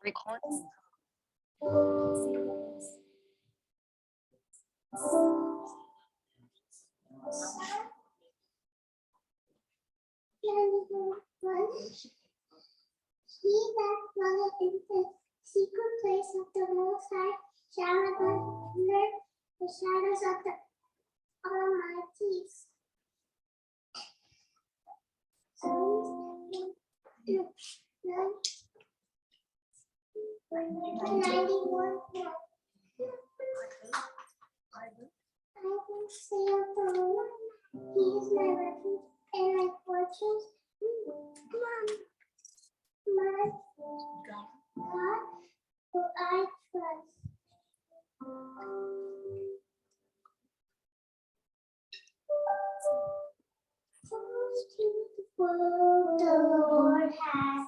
He that dwelleth in the secret place of the Most High shall abide under the shadows of the Almighty. Psalms 91. I will say of the Lord, He is my refuge and my fortress. Come on. My God, who I trust. The Lord has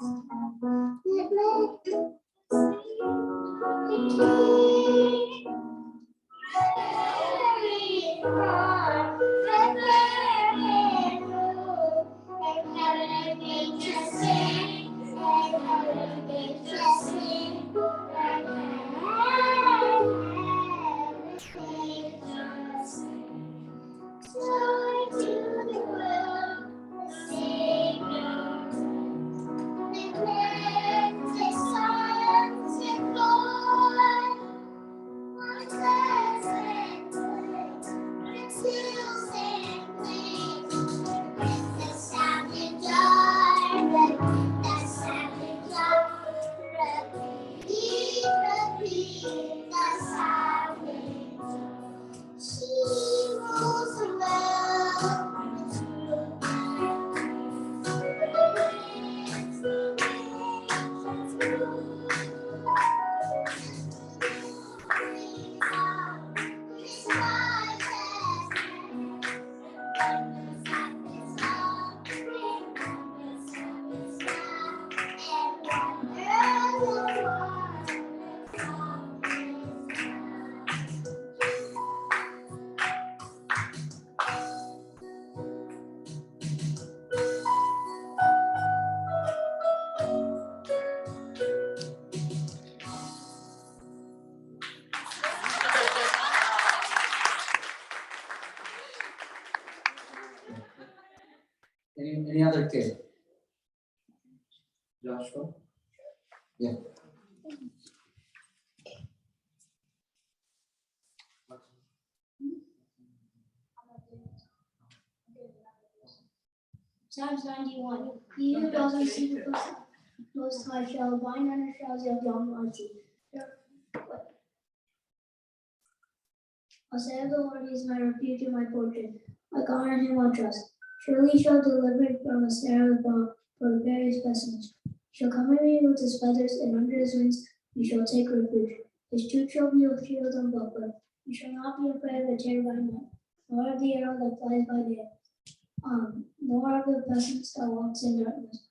Any other kid? Joshua? Yeah. Psalms 91. He who dwells in the secret place of the Most High shall abide under the shadows of the Almighty. I'll say of the Lord, He is my refuge and my fortress. My God, in Him I'll trust. Surely He shall deliver it from the snare of the fowler, from various pestilence. He shall cover me with His feathers, and under His wings He shall take refuge. His truth shall be a shield and buckler. You shall not be afraid of the terror by night, nor of the arrow that flies by day, nor of the pestilence that walks in darkness,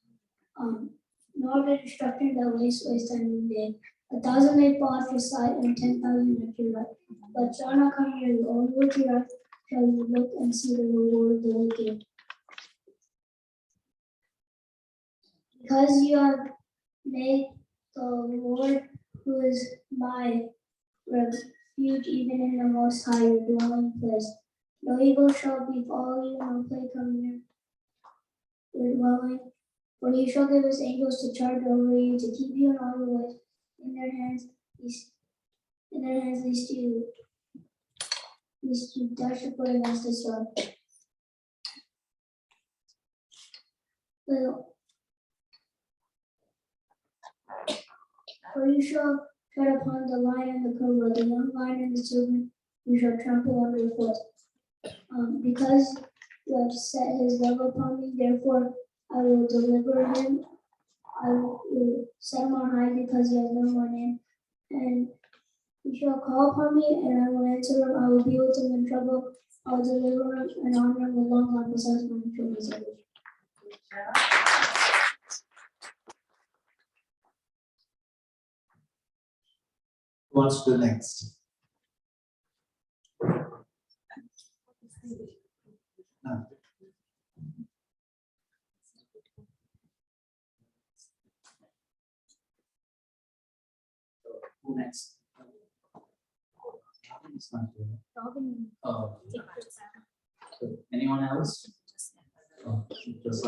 nor of the destruction that wastes waste at noonday. 1,000 may fall at your side, and 10,000 at your right, but shall not come near you. Only with your eyes shall you look and see the reward of the wicked. Because you have made the Lord, who is my refuge, even in the Most High, your dwelling place. No evil shall befall you, no plague come near your dwelling. For He shall give His angels to charge over you, to keep you in all your ways. In their hands, lest you dash your foot against the stone. For you shall tread upon the lion and the cobra, the young lion and the serpent, you shall trample underfoot. Because you have set His love upon me, therefore I will deliver him. I will set him on high, because he has known my name. And he shall call upon me, and I will answer him. I will be with him in trouble. I will deliver him and honor him with long life, besides my children. Who wants to do next? No. Who next? It's not doing it. Oh, so anyone else? Oh, just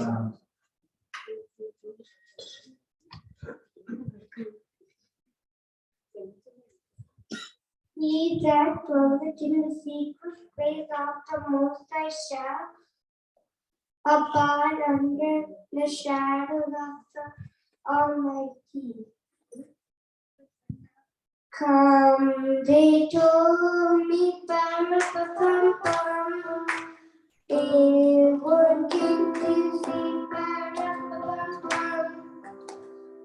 He that dwelleth in the secret place of the Most High shall abide under the shadow of the Almighty. Come, they told me, bam, bam, bam, they would give to see, bam, bam, bam,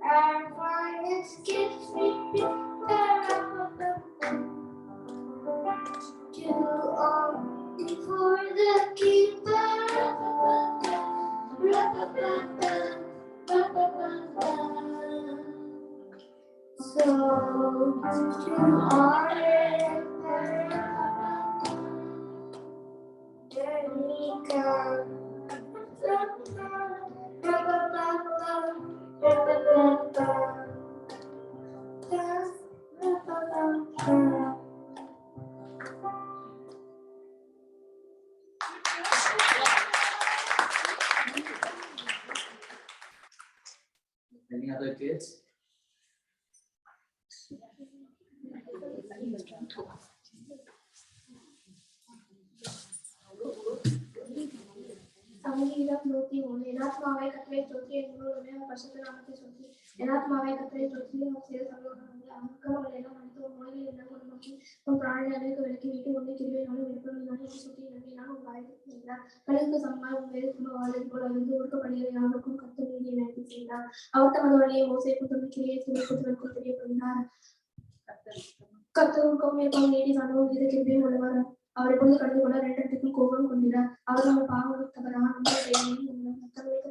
and find its gifts, bam, bam, bam. To all for the keeper. So to honor any other kids? ಸಂಗೀತ ಸ್ತೋತಿ ಏನಾತ್ಮಾವೇ ಕಥೆ ಸ್ತೋತಿ ಎಂದು ಪರಿಶುದ್ಧ ನಾಮಕ್ಕೆ ಸ್ತೋತಿ ಏನಾತ್ಮಾವೇ ಕಥೆ ಸ್ತೋತಿ ಸೇರ ಸಂಗಮನದಲ್ಲಿ ಅನುಕೂಲಗಳೇನೋ ಮನಿತು ಮೊಳಗೆಲ್ಲ ಕೊಡುಮಕ್ಕಿ ಒಂದು ಪ್ರಾಣಿ ಅನೇಕ ಬೆಳಕಿ வீட்டு ஒன்று கிருவை நானும் விருப்பம் சுற்றி நம்பி நான் உங்கள் கடலுக்கு சமமாக உங்கள் குடும்பவாளர் போல் அறிந்து ஒடுக்கப்படுகிற யாருக்கும் கத்து நீதியை நடத்தி செய்தார் அவர் தமது வழியை மோசைக்கும் தமது கிரியை சிறுவர்களுக்கும் தெரியப்படுகிறார் கத்தருக்கும் மேற்கொண்டு நீதி காணவும் இது கிருபையும் உள்ளவர் அவரை பொழுது கடந்து கொள்ள ரெண்டத்துக்கும் கோபம் கொண்டார் அவர் நம்ம பாவத்தவராக நம்ம மற்றவர்களுக்கு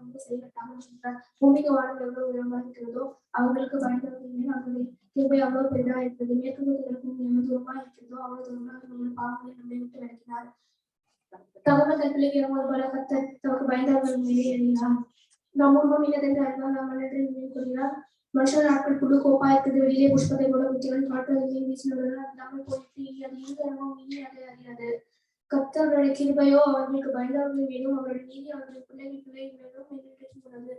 ரொம்ப செய்யட்டாமல் சென்றார் பூமிக்கு வாழும் எவ்வளவு உயரமாக இருக்கிறதோ அவர்களுக்கு பயன்படுத்துகிறேன் அவர்களுடைய கிருபை அவ்வளவு பெரிதாக இருக்கிறது மேற்கு கிழக்கும் எவ்வளவு தூரமாக இருக்கிறதோ அவ்வளவு தூரமாக நம்முடைய பாவங்களை நம்மை விட்டு விளக்கினார் தகவல் பிள்ளைக்கு போல கத்தர் தமக்கு பயந்தவர்கள் மேலே எழுதினார் நாம் முன்பும் இல்லதென்று அறிவால் நாம் மன்னரை கொள்கிறார் மனுஷன் நாட்கள் புழு கோப்பா இருக்குது வெளியிலே புஷ்பத்தை போல குத்திகள் காட்டுவதிலே வீசினவர்கள் அல்லாமல் போயிட்டு இனி அது இருந்தமோ இனி அதை அறியாது கர்த்தருடைய கிருபையோ அவர்களுக்கு பயந்தவர்கள் மேலும் அவருடைய நீதி அவருடைய பிள்ளைகள் மேலும் உள்ளது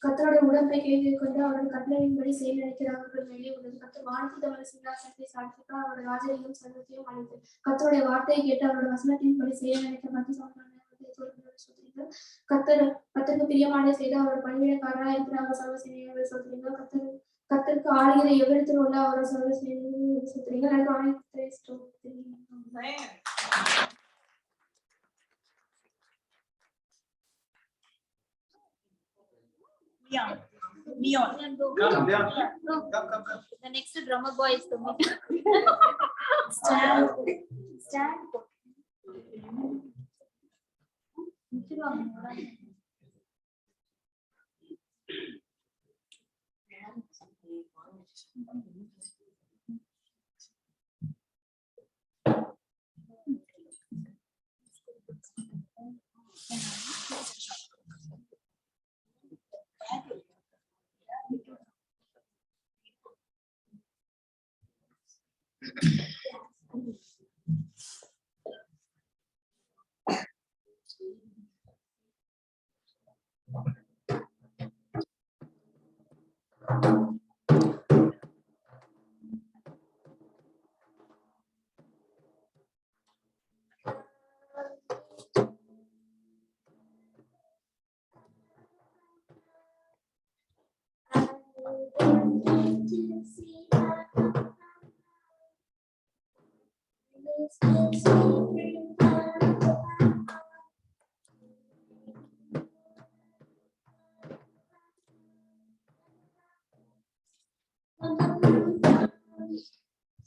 கர்த்தருடைய உடன்படிக்கையை கொண்டு அவருடைய கட்டளையின்படி செயலளிக்கிறவர்கள் மேலே உள்ளது கர்த்தர் வானத்தில் தமது சிங்காசனத்தை சாட்சிக்க அவருடைய ராஜரையும் சர்வத்தையும் அளித்து கர்த்தருடைய வார்த்தையை கேட்டு அவருடைய வசனத்தின்படி செயலளிக்கப்பட்டு கர்த்தருக்கு பிரியமான செய்து அவர் பணிவிடைக்காரராக இருக்கிற அவர் சர்வ சேனையை சொல்றீங்க கர்த்தருக்கு ஆளுகிற எவ்விடத்தில் உள்ள அவர் சர்வ சேனையை சொல்றீங்க Leon. Come, Leon. Come. The next drummer boy is coming. Stand.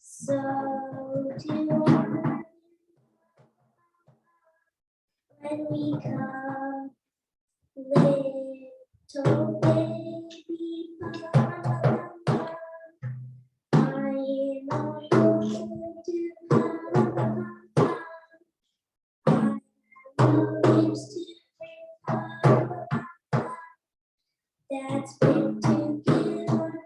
So when we come, little baby, I know you to come. That's been together.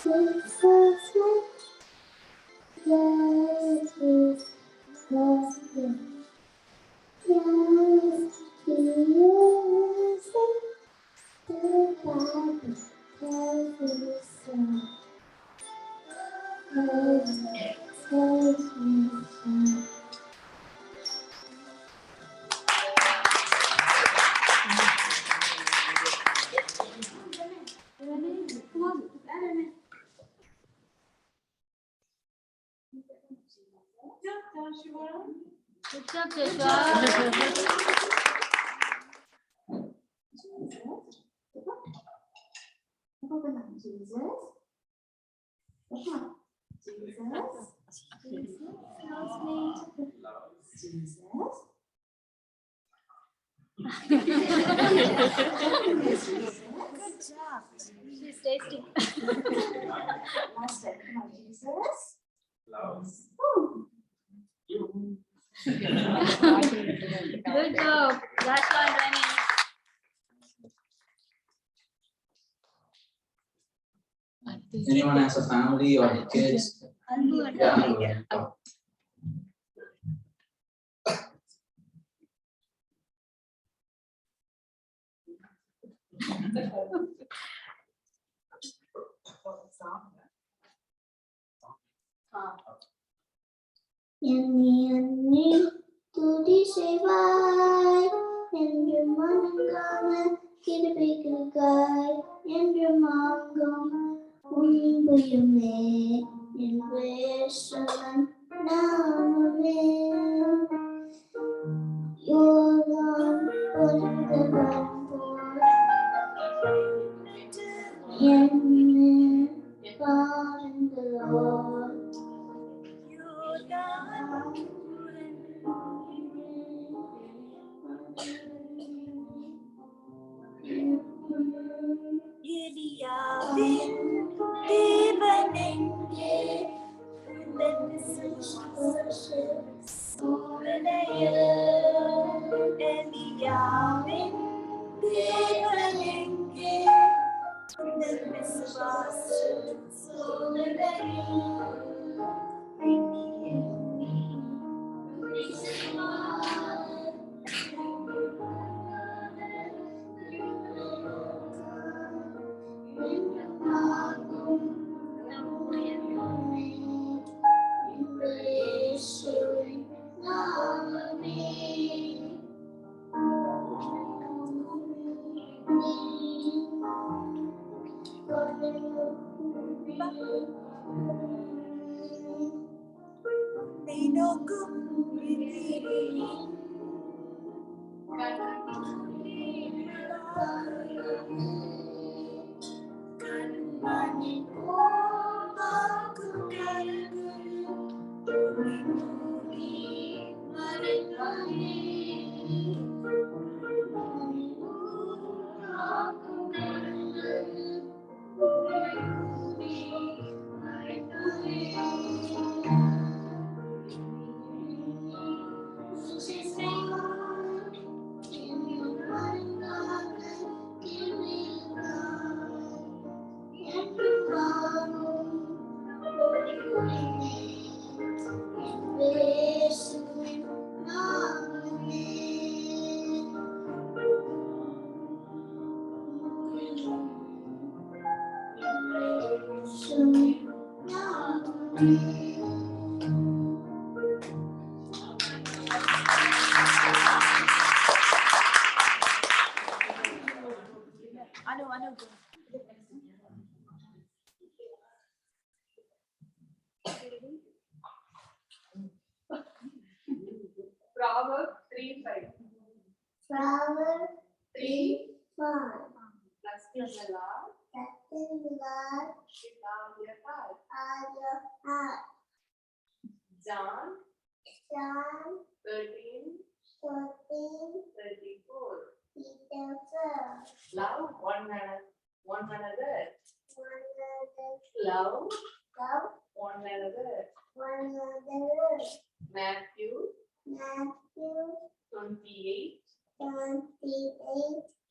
Good job, Joshua. She's tasting. Good job, Joshua and Rani. Anyone has a family or kids? Anbu and Yeah, Rani. yeah. என்னை துதி செய்வாய் என்று மனங்காம கிருபைக்காய் என்று மாங்காம உன்புயுமே என் வேஷவன் நாமமே யோகான் பொருந்தவன் போல் என்னை பாருங்களோ Eliyaவின் தேவனெங்கே சூழலையில் எலியாவின் தேவனெங்கே விசுவாச சூழலையில் Proverbs 3:5. Proverbs 3:5. Trust in the Lord Trust in the Lord with all your heart. all your heart. John John 13:34. Peter 4. Love one another. One another. Love Love one another. one another. Matthew Matthew 28:20.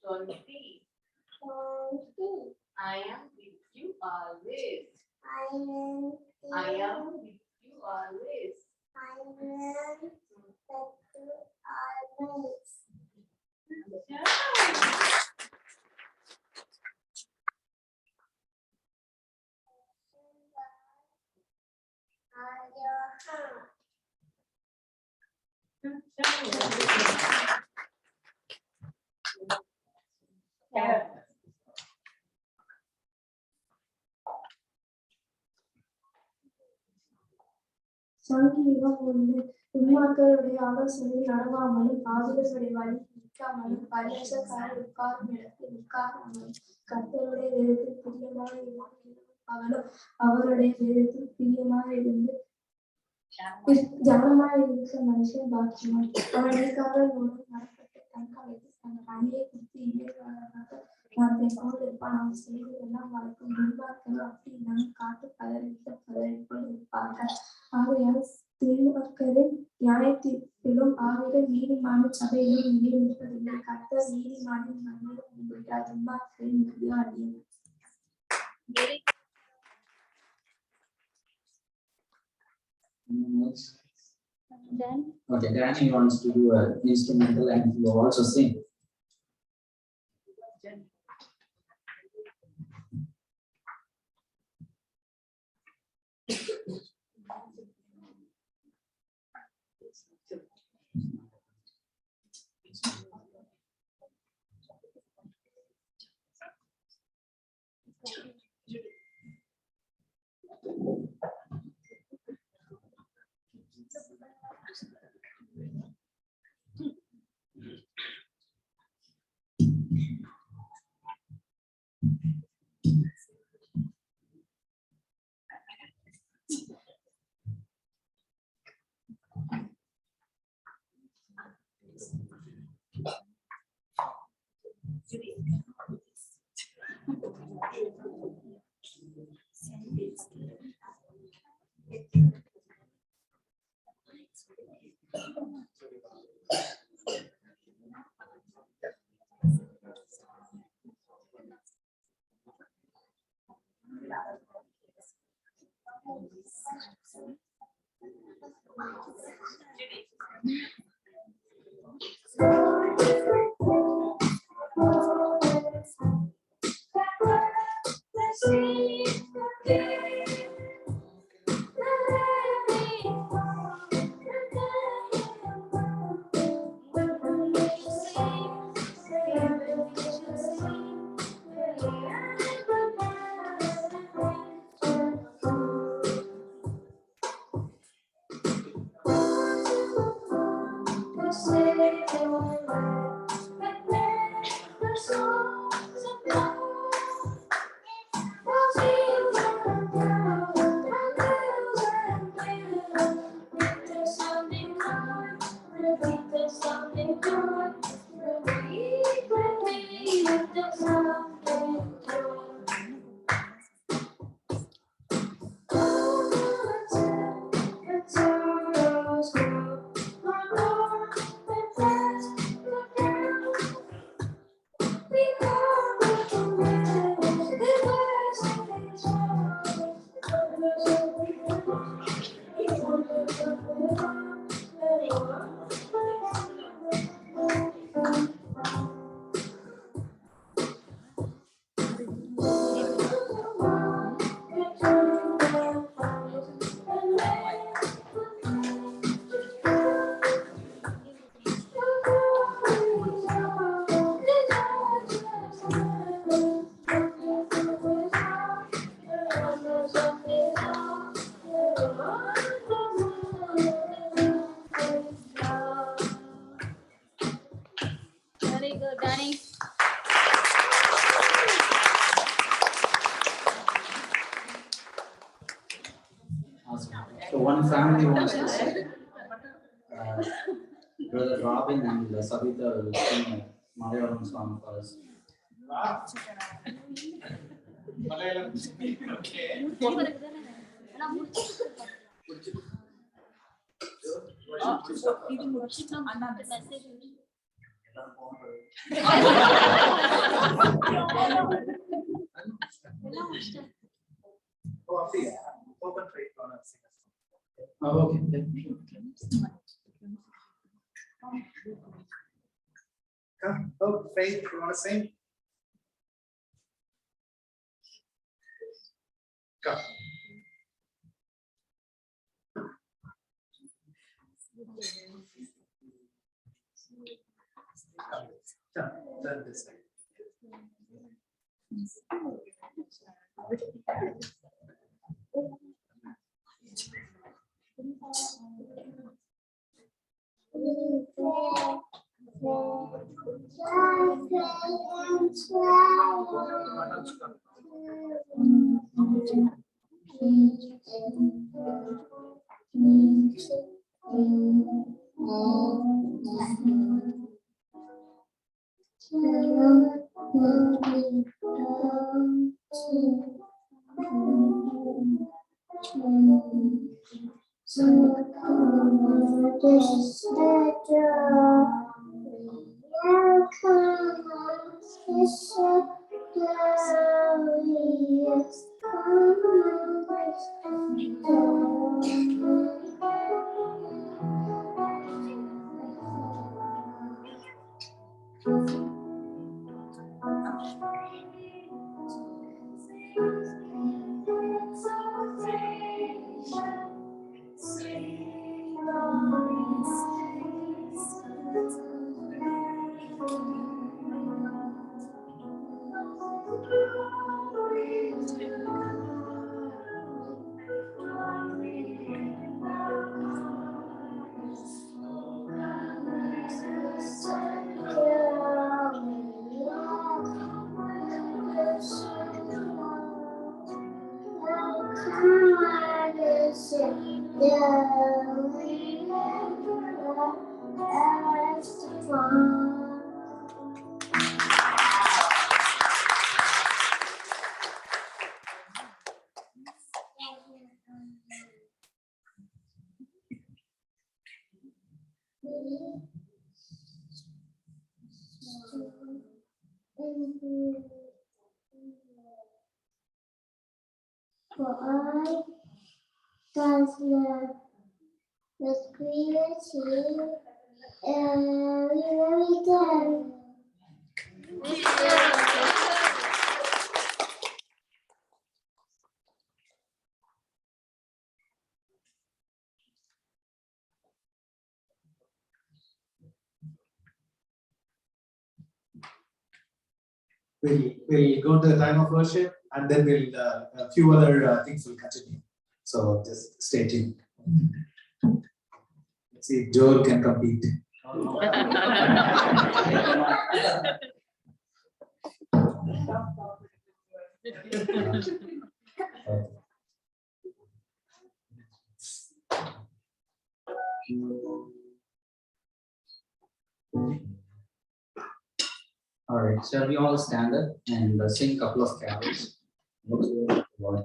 28:20. I am with you always. I am with you always. சங்கீதம் 1. துன்மார்க்கருடைய ஆலோசனையில் நடவாமலும் பாவிகளுடைய வழி நிற்காமலும் பரியாசக்காரர் உட்காரும் இடத்தில் உட்காராமலும் கர்த்தருடைய வேதத்தில் பிரியமாக அவனும் அவருடைய வேதத்தில் பிரியமாக இருந்து ஜனமாய் இருக்கிற மனுஷன் பாக்கியமான். அவன் நீக்காமல் நடப்பட்டு தன் காலத்தில் தன் பணியை குறித்து இயற்கையாக நடத்தை போல் இருப்பான். அவன் செய்வதெல்லாம் வழக்கம். துன்மார்க்கர்கள் அப்படி இல்லாமல் காட்டு பதறிப்போல் இருப்பார்கள். ஆகையால் துன்மார்க்கரின் நியாயத்தீர்ப்பிலும் ஆவிகள் நீதிமானின் சபையிலும் நிலைநிற்பதில்லை. கர்த்தர் நீதிமானின் நன்மையை முன்வைக்கிறார், துன்மார்க்கரின் முடிவு அழியும். Then Okay, Danny wants to do an instrumental and he will also sing. very good, Danny. Awesome. So one family wants to sing. Brother Robin and Savita will sing a Malayalam song for us. Malayalam. Okay. இது முடிச்சிட்டோம் அண்ணா message எல்லாம் முடிச்சிட்டேன் Oh, அப்படியா? Open try பண்ண sing a song. Oh, okay. Come, oh, Faith, you want to sing? Come. Turn this side. For I, God's love, was created every day. We'll go to the time of worship and then we'll a few other things will continue. So just stay tuned. Let's see if Joel can compete. All right, shall we all stand up and sing a couple of carols? Lord.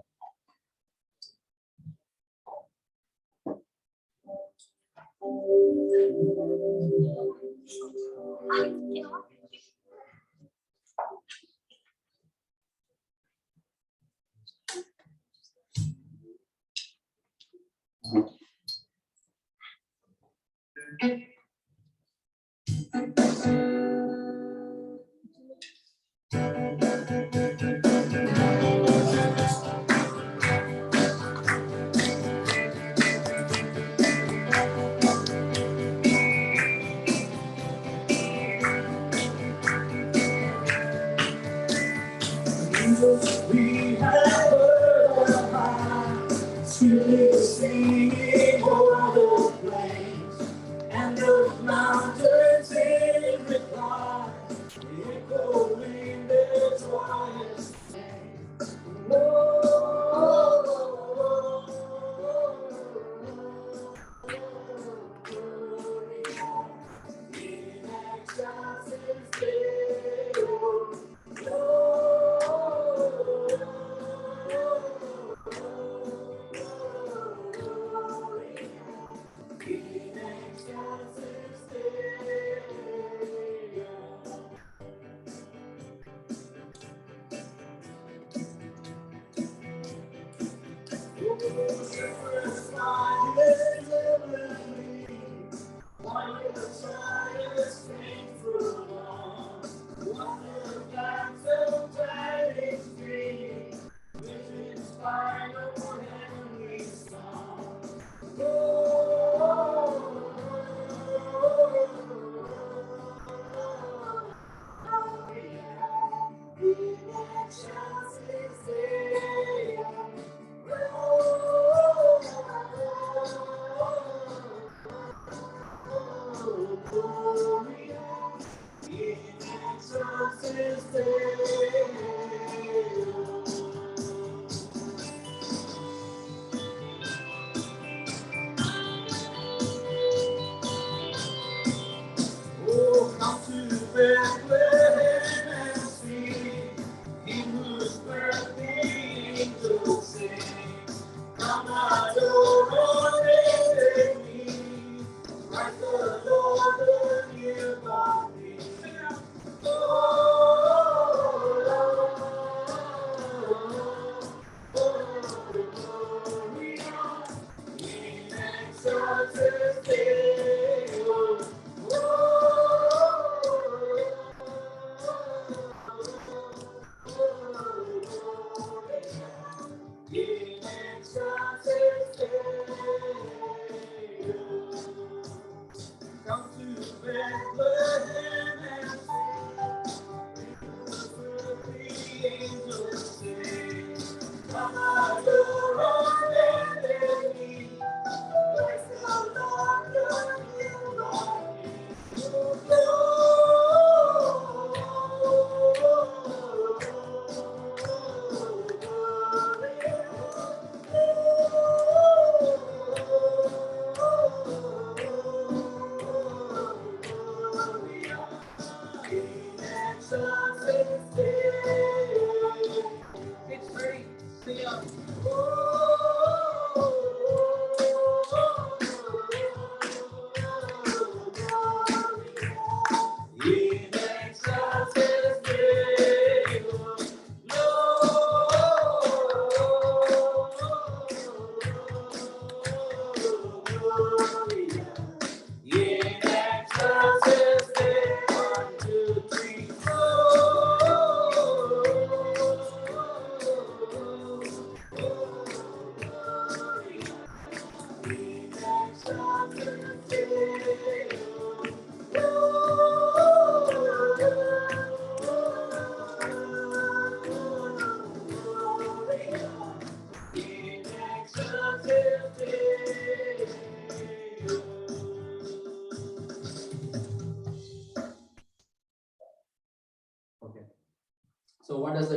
We have heard a high, singing o'er the plains, and those mountains in reply, echoing their joyous name. In excelsis Deo.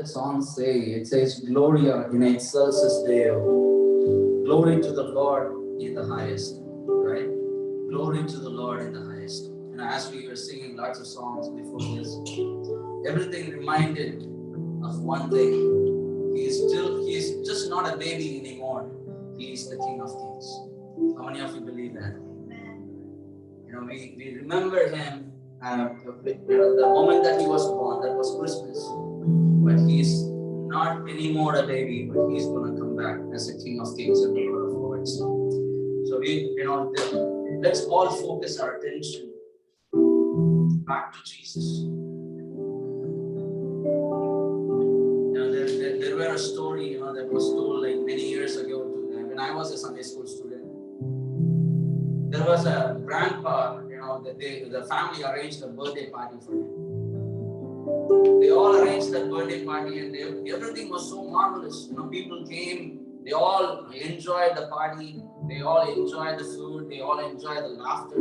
that song say? It says, Gloria in excelsis Deo. Glory to the Lord in the highest, right? Glory to the Lord in the highest. And as we were singing lots of songs before this, everything reminded of one thing. He is just not a baby anymore. He is the King of Kings. How many of you believe that? You know, we remember him, the moment that he was born, that was Christmas. But he's not anymore a baby, but he's going to come back as a King of Kings and the Lord of Lords. So let's all focus our attention back to Jesus. There were a story, that was told like many years ago when I was a Sunday school student. There was a grandpa, the family arranged a birthday party for him. They all arranged that birthday party and everything was so marvelous. People came, they all enjoyed the party, they all enjoyed the food, they all enjoyed the laughter.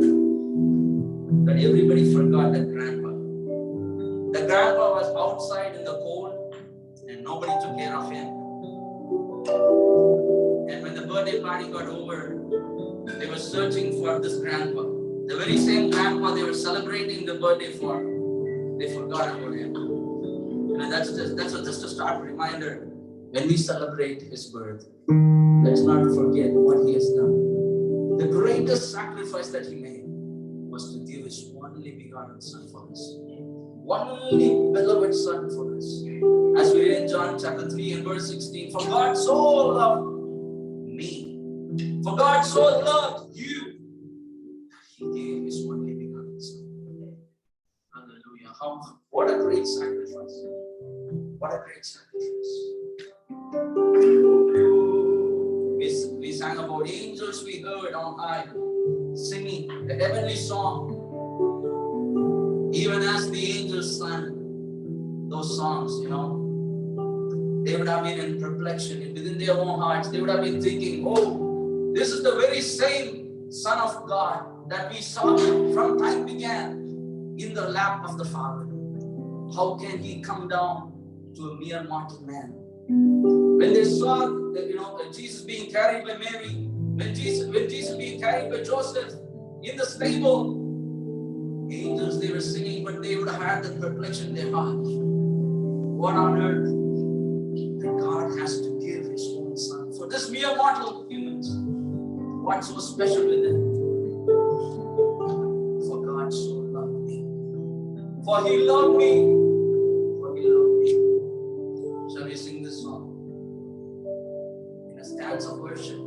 But everybody forgot the grandpa. The grandpa was outside in the cold and nobody took care of him. And when the birthday party got over, they were searching for this grandpa. The very same grandpa they were celebrating the birthday for, they forgot about him. And that's just a stark reminder. When we celebrate his birth, let's not forget what he has done. The greatest sacrifice that he made was to give his only begotten son for us. One only beloved son for us. As we read in John chapter 3 and verse 16, for God so loved me, for God so loved you, he gave his only begotten son. Hallelujah. What a great sacrifice. What a great sacrifice. We sang about angels we heard on high, singing the heavenly song. Even as the angels sang those songs, they would have been in perplexity within their own hearts. They would have been thinking, oh, this is the very same Son of God that we saw from time began in the lap of the Father. How can he come down to a mere mortal man? When they saw Jesus being carried by Mary, when Jesus being carried by Joseph in the stable, angels they were singing, but they would have had that perplexity in their heart. What on earth? That God has to give his own son for this mere mortal humans. What's so special with it? For God so loved me. For he loved me. For he loved me. Shall we sing this song in a stance of worship?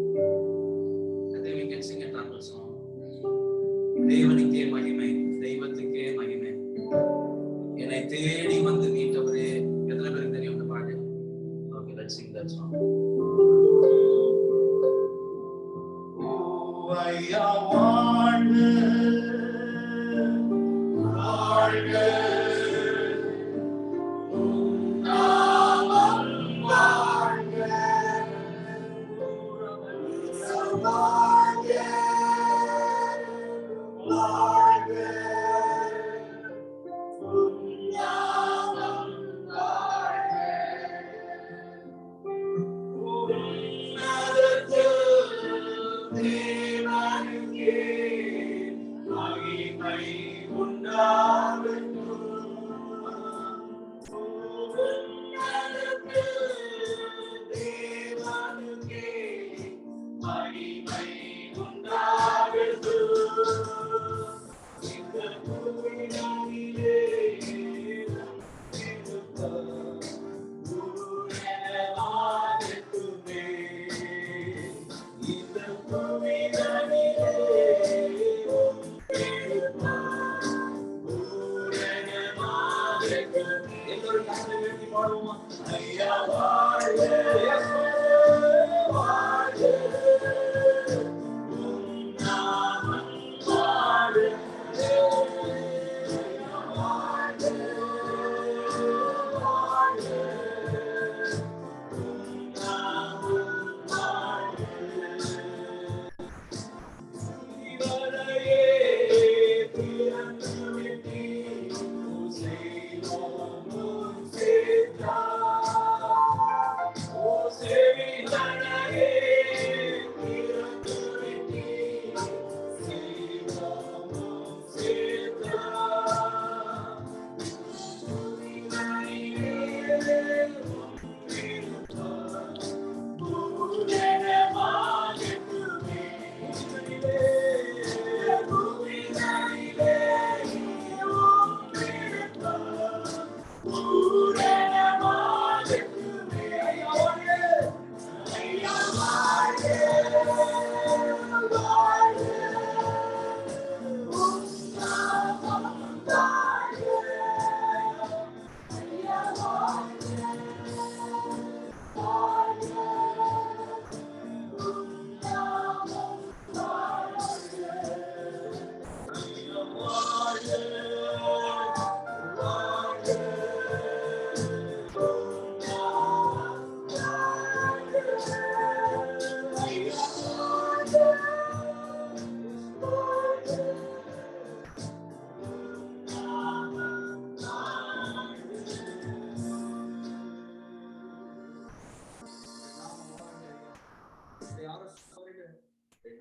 I think we can sing a Tamil song. தேவனுக்கே மகிமை, தெய்வத்துக்கே மகிமை. என்னை தேடி வந்து மீட்டவரே. எத்தனை பேருக்கு தெரியும் இந்த பாட்டு? Okay, let's sing that song. Oh, ஐயா வாழ்க, வாழ்க, உம் நாமம் வாழ்க, வாழ்க, வாழ்க, உம் நாமம் வாழ்க. உன்னதத்தில் தேவனுக்கே மகிமை உண்டாகட்டும். உன்னதத்தில் தேவனுக்கே மகிமை உண்டாகட்டும். இந்த பூமியிலே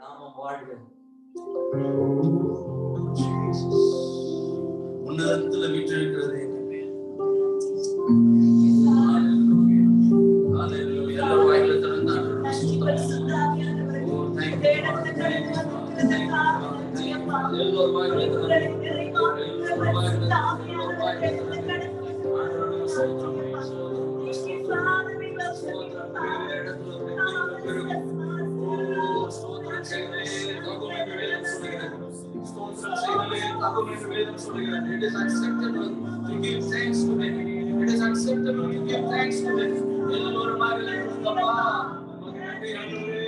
நாமம் வாழ்க. உன்னதத்துல வீற்றிருக்கிறது எல்லாரும் வாயில திறந்து ஆண்டவரை ஸ்தோத்திரம். ஓ thank you Lord. எல்லாரும் வாயில திறந்து எல்லாரும் வாயில திறந்து ஆண்டவரை ஸ்தோத்திரம் ஸ்தோத்திரம் செய்தலே தகும் என்று வேதம் சொல்கிறது. ஸ்தோத்திரம் செய்தலே தகும் என்று வேதம் சொல்கிறது. It is acceptable to give thanks to Him. It is acceptable to give thanks to Him. எல்லோரும் ஆண்டவரே மகிமை ஆண்டவரே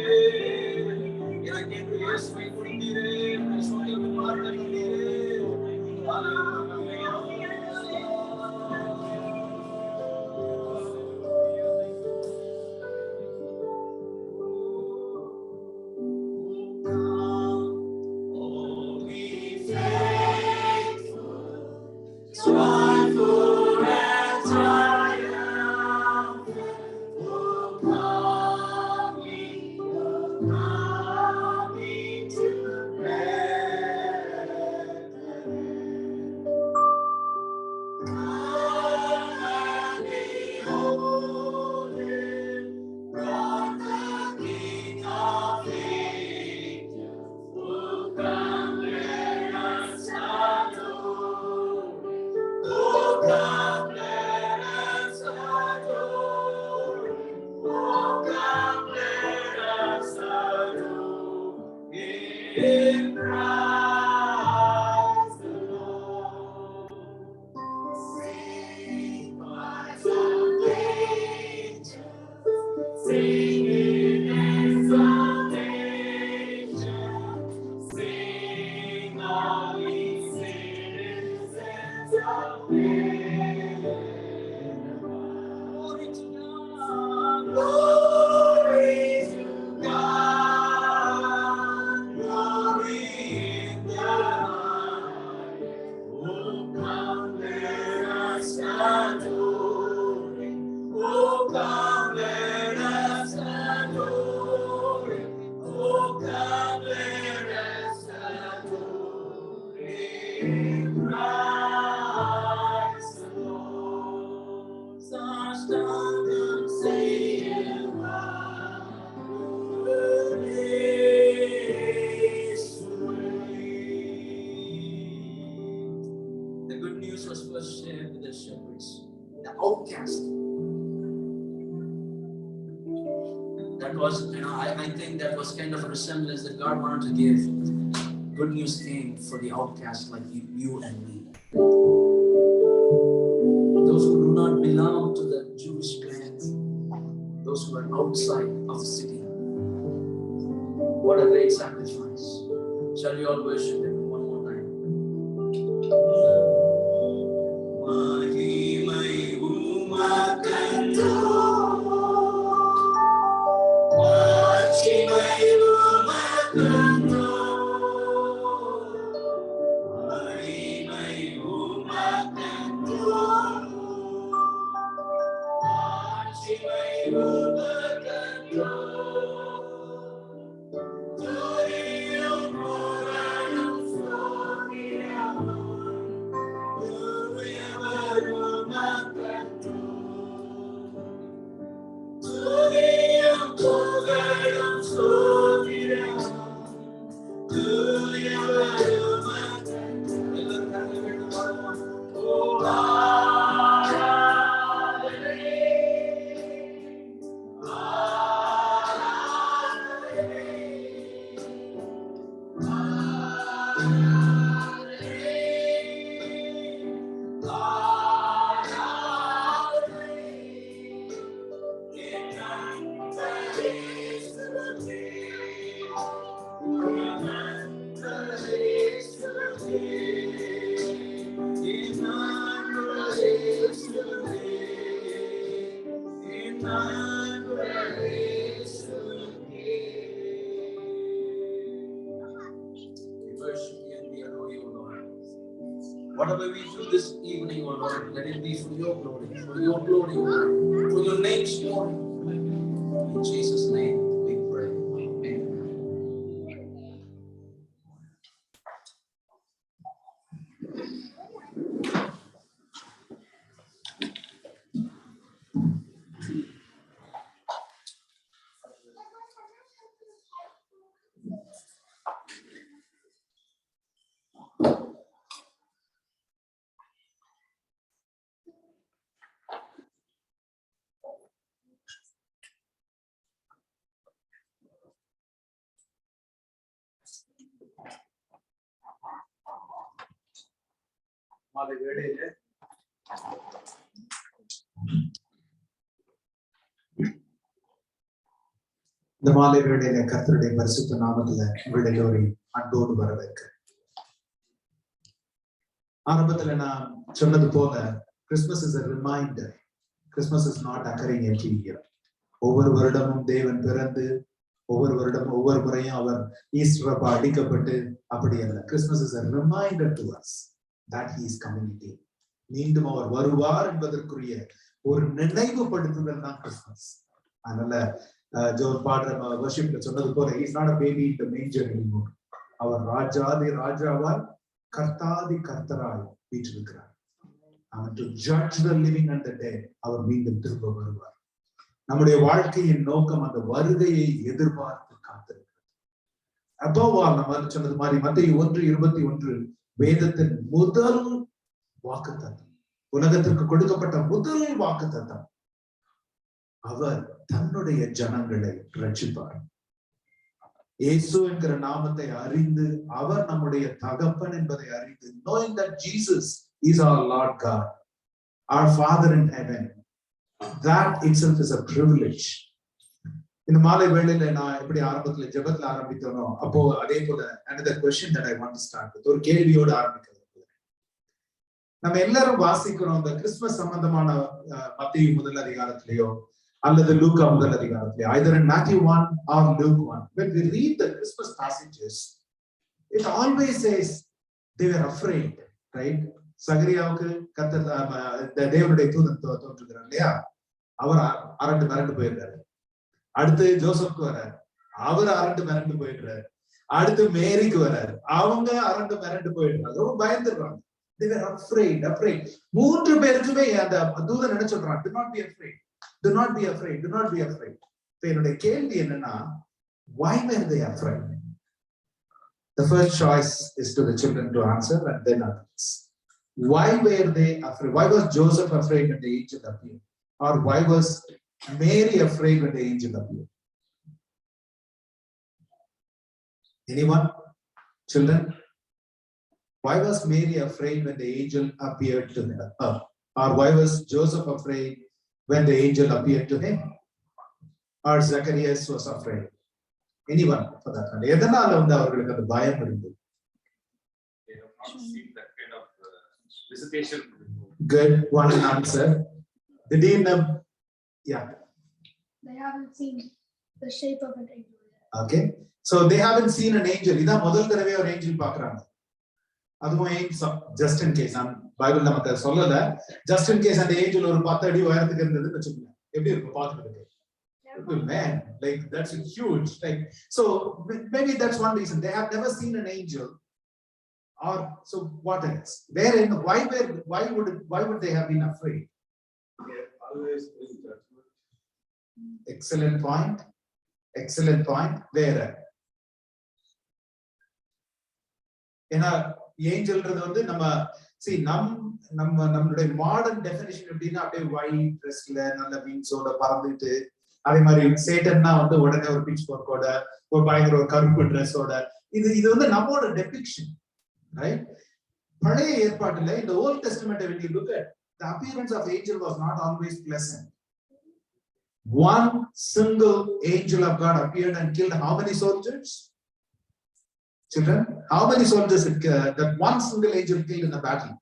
எனக்கு என்று இயேசுவை கொடுத்தீரே சொல்லி வார்த்தை கொடுத்தீரே. ஹalleluya. The good news was first shared with the shepherds, the outcast. That was, I think that was kind of a resemblance that God wanted to give. Good news came for the outcast like you and me. Those who do not belong to the Jewish clan, those who are outside of the city. What a great sacrifice. Shall we all worship Him one more time? Mahimai umakandu, Mahimai umakandu, Mahimai umakandu, Mahimai umakandu. Whatever we do this evening, O Lord, let it be for your glory, Lord, for your name's glory. In Jesus' name we pray. Amen. மாலை வேளையிலே இந்த மாலை வேளையிலே கர்த்தருடைய பரிசுத்த நாமத்துல உங்கள் எல்லோரையும் அன்போடு வரவேற்கிறேன். ஆரம்பத்துல நான் சொன்னது போல Christmas is a reminder. Christmas is not occurring every year. ஒவ்வொரு வருடமும் தேவன் பிறந்து ஒவ்வொரு வருடமும் ஒவ்வொரு முறையும் அவர் ஈஸ்டர் அப்ப அடிக்கப்பட்டு அப்படி அல்ல. Christmas is a reminder to us that he is coming again. மீண்டும் அவர் வருவார் என்பதற்குரிய ஒரு நினைவுபடுத்துதல் தான் கிறிஸ்துமஸ். அதனால ஜோன் பாடுற வர்ஷிப்ல சொன்னது போல he is not a baby in the manger anymore. அவர் ராஜாதி ராஜாவாய் கர்த்தாதி கர்த்தராய் வீற்றிருக்கிறார். அவன் to judge the living and the dead. அவர் மீண்டும் திரும்ப வருவார். நம்முடைய வாழ்க்கையின் நோக்கம் அந்த வருகையை எதிர்பார்த்து காத்திருக்கிறது. above all நம்ம சொன்னது மாதிரி மத்தேயு 1:21 வேதத்தின் முதல் வாக்குத்தத்தம், உலகத்திற்கு கொடுக்கப்பட்ட முதல் வாக்குத்தத்தம், அவர் தன்னுடைய ஜனங்களை ரட்சிப்பார். இயேசு என்கிற நாமத்தை அறிந்து அவர் நம்முடைய தகப்பன் என்பதை அறிந்து, knowing that Jesus is our Lord God, our Father in heaven, that itself is a privilege. இந்த மாலை வேளையில நான் எப்படி ஆரம்பத்துல ஜெபத்துல ஆரம்பித்தோனோ அப்போ அதே போல another question that I want to start with, ஒரு கேள்வியோடு ஆரம்பிக்கிறது. நம்ம எல்லாரும் வாசிக்கிறோம் இந்த கிறிஸ்துமஸ் சம்பந்தமான மத்தேயு முதல் அதிகாரத்திலேயோ அல்லது லூக்கா முதல் அதிகாரத்திலேயோ, either in Matthew 1 or Luke 1. When we read the Christmas passages, it always says they were afraid, right? சகரியாவுக்கு கர்த்தர் தேவனுடைய தூதன் தோன்றுகிறார் இல்லையா, அவர் அரண்டு மிரண்டு போயிடுறாரு. அடுத்து ஜோசப்க்கு வர்றாரு, அவர் அரண்டு மிரண்டு போயிடுறாரு. அடுத்து மேரிக்கு வர்றாரு, அவங்க அரண்டு மிரண்டு போயிடுறாங்க, ரொம்ப பயந்துடுறாங்க. They were afraid. மூன்று பேருக்குமே அந்த தூதன் என்ன சொல்றான்? Do not be afraid. Do not be afraid. Do not be afraid. என்னுடைய கேள்வி என்னன்னா, why were they afraid? The first choice is to the children to answer and then others. Why were they afraid? Why was Joseph afraid when the angel appeared? Or why was Mary afraid when the angel appeared? Anyone? Children? Why was Mary afraid when the angel appeared to her? Or why was Joseph afraid when the angel appeared to him? Or Zacharias was afraid? Anyone for that matter? எதனால அவர்களுக்கு அந்த பயம் இருந்தது? They have not seen that kind of visitation. Good, one answer. திடீர்னு, yeah. They haven't seen the shape of an angel. Okay, so they haven't seen an angel. இதான் முதல் தடவை ஒரு ஏஞ்சல் பார்க்கறாங்க. அதுவும் just in case, நான் Bible நமக்கு சொல்லல, just in case அந்த ஏஞ்சல் ஒரு 10 அடி உயரத்துக்கு இருந்ததுன்னு வச்சுக்கோங்க, எப்படி இருக்கும் பார்க்கிறதுக்கு? Man, like that's huge. Like, so maybe that's one reason they have never seen an angel. Or so what else? Why would they have been afraid? Always in judgment. Excellent point. Where? ஏன்னா ஏஞ்சல்ன்றது வந்து நம்ம see நம்மளுடைய modern definition எப்படின்னா அப்படியே white ட்ரெஸ்ல நல்ல விங்ஸோட பறந்துட்டு, அதே மாதிரி சேட்டன்னா வந்து உடனே ஒரு பிச் போர்க்கோட ஒரு பயங்கர ஒரு கருப்பு ட்ரெஸ்ஸோட, இது வந்து நம்மளோட டெபிக்ஷன், ரைட்? பழைய ஏற்பாட்டுல இந்த old testament when you look at the appearance of angel was not always pleasant. One single angel of God appeared and killed how many soldiers? Children, how many soldiers that one single angel killed in a battle?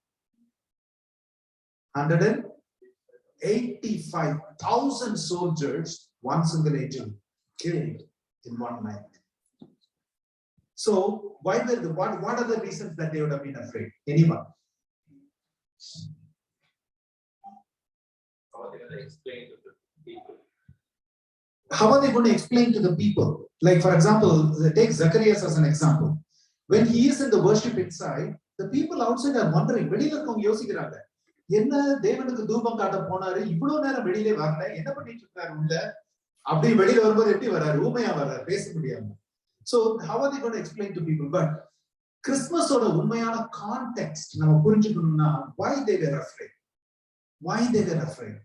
185,000 soldiers, one single angel killed in one night. So, what are the reasons that they would have been afraid? Anyone? are they going to explain to the people? How are they going to explain to the people? Like, for example, take Zacharias as an example. When he is in the worship inside, the people outside are wondering, வெளியில இருக்கவங்க யோசிக்கிறாங்க, என்ன தேவனுக்கு தூபம் காட்ட போனாரு, இவ்வளவு நேரம் வெளியிலே வரல, என்ன பண்ணிட்டு இருக்காரு உள்ள, அப்படி வெளியில வரும்போது எப்படி வர்றாரு, ஊமையா வர்றாரு, பேச முடியாம. So how are they going to explain to people? But கிறிஸ்துமஸோட உண்மையான கான்டெக்ஸ்ட் நம்ம புரிஞ்சுக்கணும்னா, why they were afraid? Why they were afraid?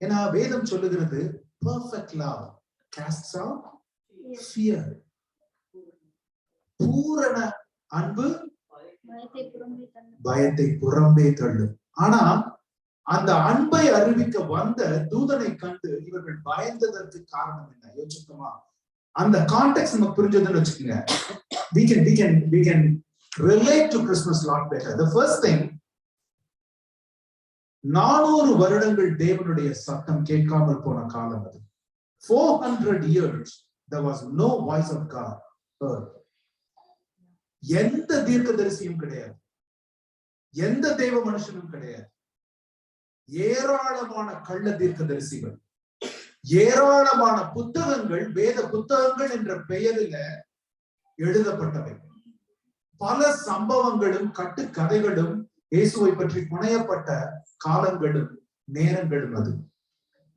ஏன்னா வேதம் சொல்லுகிறது perfect love casts out fear. பூரண அன்பு பயத்தை புறம்பே தள்ளும். ஆனா அந்த அன்பை அறிவிக்க வந்த தூதனை கண்டு இவர்கள் பயந்ததற்கு காரணம் என்ன? யோசிக்கமா? அந்த கான்டெக்ஸ்ட் நமக்கு புரிஞ்சதுன்னு வச்சுக்கோங்க, we can relate to Christmas a lot better. The first thing, 400 வருடங்கள் தேவனுடைய சத்தம் கேட்காமல் போன காலம் அது. 400 years there was no voice of God heard. எந்த தீர்க்கதரிசியும் கிடையாது, எந்த தேவ மனுஷனும் கிடையாது. ஏராளமான கள்ள தீர்க்கதரிசிகள், ஏராளமான புத்தகங்கள், வேத புத்தகங்கள் என்ற பெயரில எழுதப்பட்டவை. பல சம்பவங்களும் கட்டுக்கதைகளும் இயேசுவை பற்றி புனையப்பட்ட காலங்களும் நேரங்களும் அது.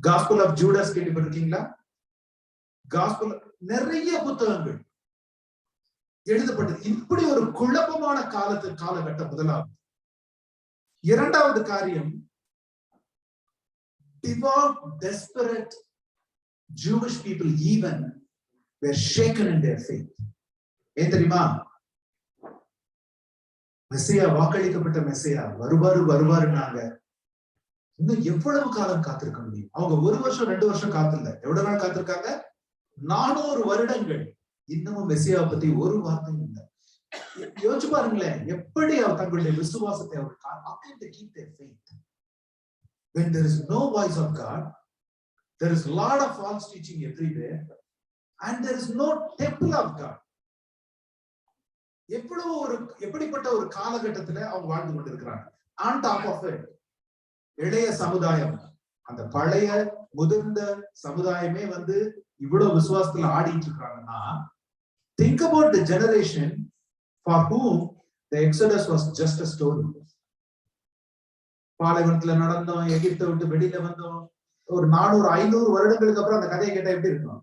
Gospel of Judas கேள்விப்பட்டிருக்கீங்களா? Gospel, நிறைய புத்தகங்கள் எழுதப்பட்டது. இப்படி ஒரு குழப்பமான காலகட்டம் முதலாவது. இரண்டாவது காரியம், devout, desperate Jewish people even were shaken in their faith. ஏன் தெரியுமா? மெசியா, வாக்களிக்கப்பட்ட மெசியா வருவாருன்னாங்க. இன்னும் எவ்வளவு காலம் காத்திருக்க முடியும்? அவங்க 1 வருஷம் 2 வருஷம் காத்தில்ல, எவ்வளவு நாள் காத்திருக்காங்க? 400 வருடங்கள். இன்னமும் மெசியாவை பத்தி ஒரு வார்த்தையும் இல்லை. யோசிச்சு பாருங்களேன், எப்படி அவர் தங்களுடைய விசுவாசத்தை அவர்கள் keep their faith when there is no voice of God, there is a lot of false teaching everywhere, and there is no temple of God. எப்படிப்பட்ட ஒரு காலகட்டத்துல அவங்க வாழ்ந்து கொண்டிருக்கிறாங்க. On top of it, இளைய சமுதாயம், அந்த பழைய முதிர்ந்த சமுதாயமே இவ்வளவு விசுவாசத்துல ஆடிட்டு இருக்காங்கன்னா, think about the generation for whom the Exodus was just a story. பாலைவனத்துல நடந்தோம், எகிப்தை விட்டு வெளியில வந்தோம், ஒரு 400-500 வருடங்களுக்கு அப்புறம் அந்த கதையை கேட்டா எப்படி இருக்கும்?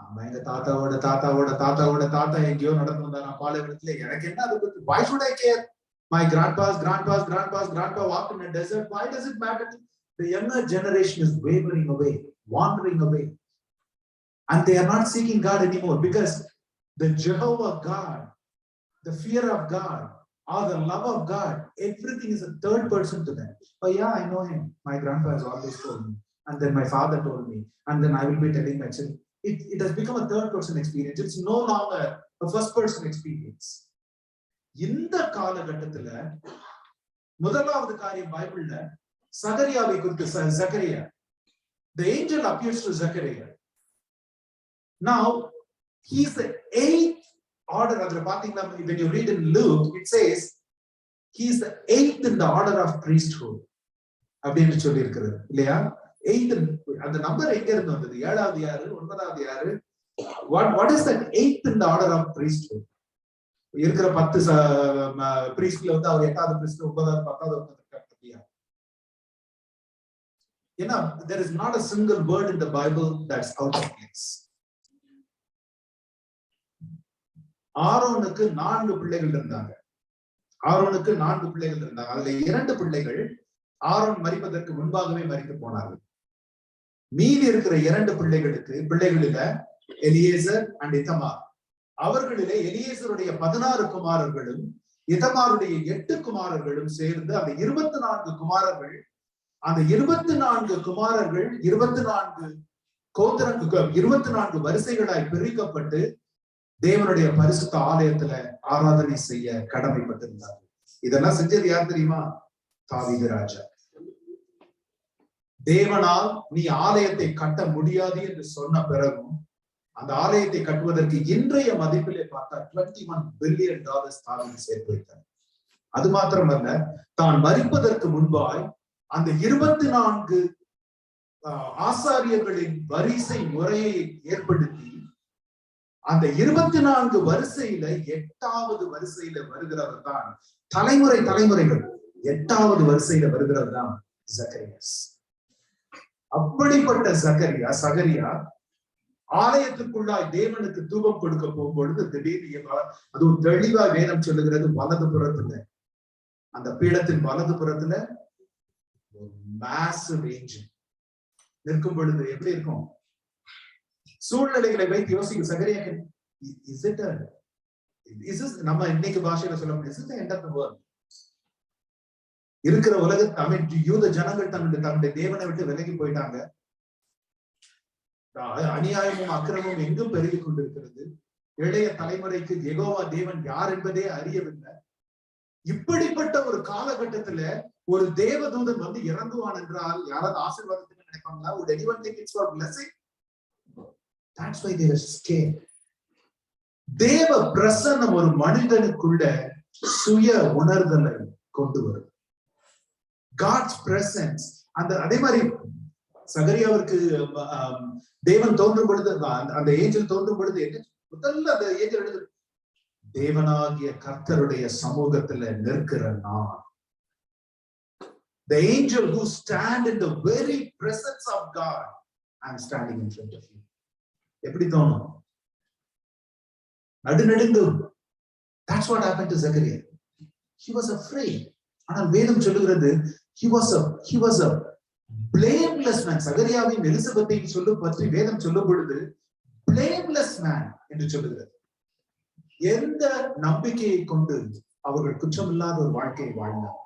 ஆமா, எங்க தாத்தா எங்கேயோ நடந்து வந்தாரா பாலைவனத்துல, எனக்கு என்ன அதை பத்தி? Why should I care? My grandpa walked in a desert. Why does it matter? The younger generation is wavering away, wandering away, and they are not seeking God anymore, because the Jehovah God, the fear of God, or the love of God, everything is a third person to them. Oh yeah, I know him. My grandpa has always told me, and then my father told me, and then I will be telling my children. It has become a third person experience. It's no longer a first person experience. இந்த காலகட்டத்துல முதலாவது காரியம் பைபிள்ல சகரியாவை குறித்து, Zechariah, the angel appears to Zechariah. Now he is the 8th order. அதுல பாத்தீங்களா, when you read in Luke, it says he is the 8th in the order of priesthood அப்படின்னு சொல்லி இருக்கிறது இல்லையா? 8th, அந்த நம்பர் எங்க இருந்து வந்தது? 7வது யாரு, 9வது யாரு? What is that 8th in the order of priesthood? இருக்கிற 10 பிரீஸ்ட்ல அவர் 8வது பிரீஸ்ட், 9வது 10வது உட்கார்ந்திருக்காங்க. ஏன்னா there is not a single word in the Bible that's out of place. ஆரோனுக்கு 4 பிள்ளைகள் இருந்தாங்க. அதுல 2 பிள்ளைகள் ஆரோன் மரிப்பதற்கு முன்பாகவே மரித்து போனார்கள். மீதி இருக்கிற 2 பிள்ளைகளில எலியேசர் அண்ட் இத்தமார். அவர்களிலே எலியேசருடைய 16 குமாரர்களும் இத்தமாருடைய 8 குமாரர்களும் சேர்ந்து அந்த 24 குமாரர்கள், அந்த 24 குமாரர்கள் 24 கோத்திரங்கள் 24 வரிசைகளாய் பிரிக்கப்பட்டு தேவனுடைய பரிசுத்த ஆலயத்துல ஆராதனை செய்ய கடமைப்பட்டிருந்தார்கள். இதெல்லாம் செஞ்சது யார் தெரியுமா? தாவீது ராஜா. தேவனால் நீ ஆலயத்தை கட்ட முடியாது என்று சொன்ன பிறகும் அந்த ஆலயத்தை கட்டுவதற்கு இன்றைய மதிப்பிலே பார்த்தா $21 பில்லியன் தாவீது சேர்த்து வைத்தார். அது மாத்திரமல்ல, தான் மரிப்பதற்கு முன்பாய் அந்த 24 ஆசாரியர்களின் வரிசை முறையை ஏற்படுத்தி அந்த 24 வரிசையில 8வது வரிசையில வருகிறவர் தான் தலைமுறைகள் 8வது வரிசையில வருகிறவர் தான் ஜக்கரியாஸ். அப்படிப்பட்ட சகரியா ஆலயத்துக்குள்ளாய் தேவனுக்கு தூபம் கொடுக்க போகும்பொழுது திடீர்னு அதுவும் தெளிவா வேதம் சொல்லுகிறது, வலது புறத்துல அந்த பீடத்தின் வலது புறத்துல ஒரு மேசிவ் ஏஞ்சல் நிற்கும் பொழுது எப்படி இருக்கும்? சூழ்நிலைகளை வைத்து யோசிக்கும் சகரியாக்கு, நம்ம இன்னைக்கு பாஷையில சொல்ல முடியும், இருக்கிற உலகத்தை யூத ஜனங்கள் தன்னுடைய தேவனை விட்டு விலகி போயிட்டாங்க. அநியாயமும் அக்கிரமும் எங்கும் பெருகி கொண்டிருக்கிறது. இளைய தலைமுறைக்கு யெகோவா தேவன் யார் என்பதே அறியவில்லை. இப்படிப்பட்ட ஒரு காலகட்டத்துல ஒரு தேவதூதன் வந்து இறங்குவான் என்றால் யாராவது ஆசீர்வாதத்துக்கு நினைப்பாங்களா? Would anyone think it's for blessing? That's why they were scared. தேவ பிரசன்னம் ஒரு மனிதனுக்குள்ள சுய உணர்தலை கொண்டு வரும். God's presence அதே மாதிரி சகரியாவிற்கு தேவன் தோன்றும் பொழுது, அந்த ஏஞ்சல் தோன்றும் பொழுது என்ன முதல்ல அந்த ஏஞ்சல் எழுது, தேவனாகிய கர்த்தருடைய சமூகத்துல நிற்கிற நான். The angel who stand in the very presence of God, I'm standing in front of you. எப்படி தோணும்? நடுநடுங்கும். That's what happened to Zechariah. He was afraid. ஆனால் வேதம் சொல்லுகிறது he was a blameless man. சகரியாவையும் எலிசபெத்தையும் சொல்லும் பற்றி வேதம் சொல்லும் பொழுது blameless man என்று சொல்லுகிறது. எந்த நம்பிக்கையை கொண்டு அவர்கள் குற்றமில்லாத ஒரு வாழ்க்கையை வாழ்ந்தார்.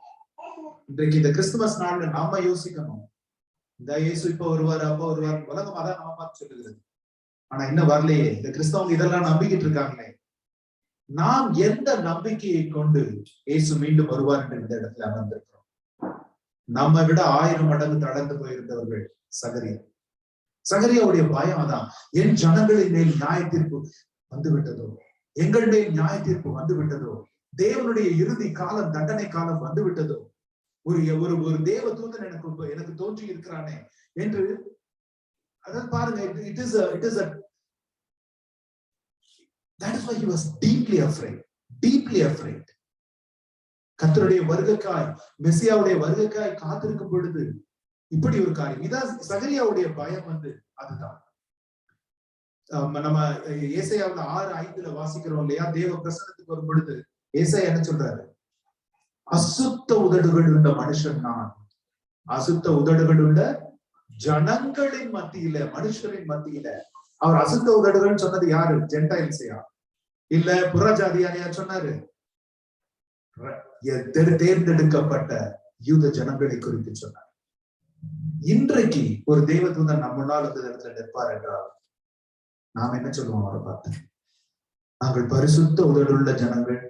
இன்றைக்கு இந்த கிறிஸ்துமஸ் நாள்ல நாம யோசிக்கணும், இந்த இயேசு இப்ப வருவார் அப்ப வருவார், உலகம் அதான் நம்ம பார்த்து சொல்லுகிறது. ஆனா இன்னும் வரலையே, இந்த கிறிஸ்தவங்க இதெல்லாம் நம்பிக்கிட்டு இருக்காங்களே. நாம் எந்த நம்பிக்கையை கொண்டு இயேசு மீண்டும் வருவார் என்று இந்த இடத்துல அமர்ந்திருக்கிறோம்? நம்ம விட 1000 மடங்கு தளர்ந்து போயிருந்தவர்கள் சகரியாவுடைய பயம் அதான், என் ஜனங்களின் மேல் நியாய தீர்ப்பு வந்து விட்டதோ, எங்கள் மேல் நியாய தீர்ப்பு வந்து விட்டதோ, தேவனுடைய இறுதி காலம், தண்டனை காலம் வந்து விட்டதோ, ஒரு தேவ தூதன் எனக்கு தோன்றி இருக்கிறானே என்று. அதான் பாருங்க, it is a that is why he was deeply afraid. கர்த்தருடைய வருகைக்காய், மெசியாவுடைய வருகைக்காய் காத்திருக்கும் பொழுது இப்படி ஒரு காரியம். இதான் சகரியாவுடைய பயம் வந்து அதுதான். நம்ம ஏசாயாவுல 6:5 வாசிக்கிறோம் இல்லையா? தேவ பிரசன்னத்துக்கு வரும் பொழுது ஏசாயா என்ன சொல்றாரு? அசுத்த உதடுகள் உள்ள மனுஷன் நான், அசுத்த உதடுகள் உள்ள ஜனங்களின் மத்தியில, மனுஷரின் மத்தியில. அவர் அசுத்த உதடுகள் சொன்னது யாரு? ஜென்டைல்ஸையா இல்ல புறஜாதியாரையா சொன்னாரு? தேர்ந்தெடுக்கப்பட்ட யூத ஜனங்களை குறித்து சொன்னார். இன்றைக்கு ஒரு தேவதூதன் நம்ம முன்னால் அந்த இடத்துல நிற்பார் என்றால் நாம் என்ன சொல்லுவோம்? அவரை பார்த்து, நாங்கள் பரிசுத்த உதடுள்ள ஜனங்கள்,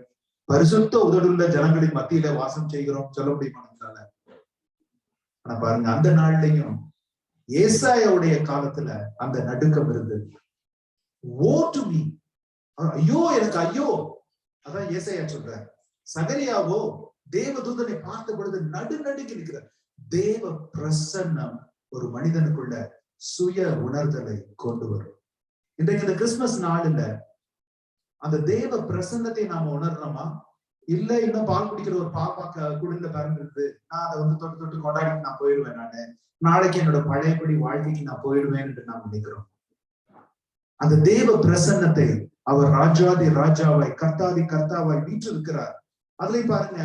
பரிசுத்த உதடுள்ள ஜனங்களின் மத்தியில வாசம் செய்கிறோம் சொல்ல முடியுமா? ஆனா பாருங்க, அந்த நாள்லயும் ஏசாயாவுடைய காலத்துல அந்த நடுக்கம் இருந்தது. Woe to me, ஐயோ எனக்கு ஐயோ. அதான் ஏசாயா சொல்றார். சகரியாவோ தேவதூதனை பார்த்த பொழுது நடுநடுங்கி நிற்கிறார். தேவ பிரசன்னம் ஒரு மனிதனுக்குள்ள சுய உணர்தலை கொண்டு வரும். இன்றைக்கு இந்த கிறிஸ்துமஸ் நாள்ல அந்த தேவ பிரசன்னத்தை நாம உணர்றோமா? இல்ல இன்னும் பால் குடிக்கிற ஒரு பாப்பா குடில பிறந்திருக்கு, நான் அதை வந்து தொட்டு தொட்டு கொண்டாடிட்டு நான் போயிடுவேன், நாளைக்கு என்னோட பழையபடி வாழ்க்கைக்கு நான் போயிடுவேன் என்று நாம் நினைக்கிறோம். அந்த தேவ பிரசன்னத்தை அவர் ராஜாதி ராஜாவாய், கர்த்தாதி கர்த்தாவாய் வீற்றிருக்கிறார். அதுலயும் பாருங்க,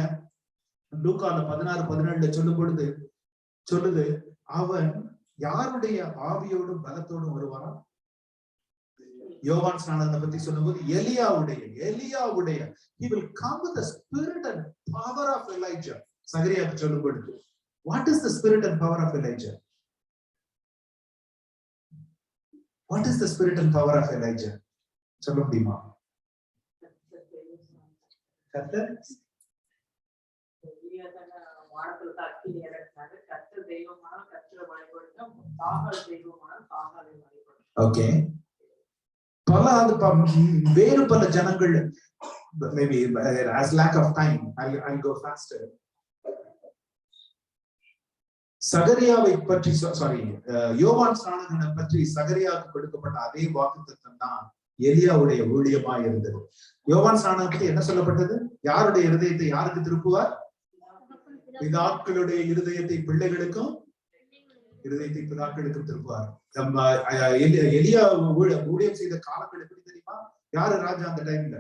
லூக்கால 16:17 சொல்லும் பொழுது சொல்லுது, அவன் யாருடைய ஆவியோடும் பலத்தோடும் வருவான்? யோவான் ஸ்நானத்தை பத்தி சொல்லும்போது எலியாவுடைய he will come with the spirit and power of Elijah. சகரியாவுக்கு சொல்லும் பொழுது, what is the spirit and power of Elijah? What is the spirit and power of Elijah? சொல்ல முடியுமா? ஓகே, வேறு பல ஜனங்கள், maybe as lack of time I'll go faster. சகரியாவை பற்றி யோவான் ஸ்நானகனை பற்றி சகரியாவுக்கு கொடுக்கப்பட்ட அதே வாக்குத்தத்தம் தான் எலியாவுடைய ஊழியமா இருந்தது. யோவான் ஸ்நானகத்துக்கு என்ன சொல்லப்பட்டது? யாருடைய இருதயத்தை யாருக்கு திருப்புவார்? பிதாக்களுடைய இருதயத்தை பிள்ளைகளுக்கும் இருதயத்தை பிதாக்களுக்கும் திருப்புவார். எலியா ஊழியம் செய்த காலங்கள் எப்படி தெரியுமா? யாரு ராஜா அந்த டைம்ல?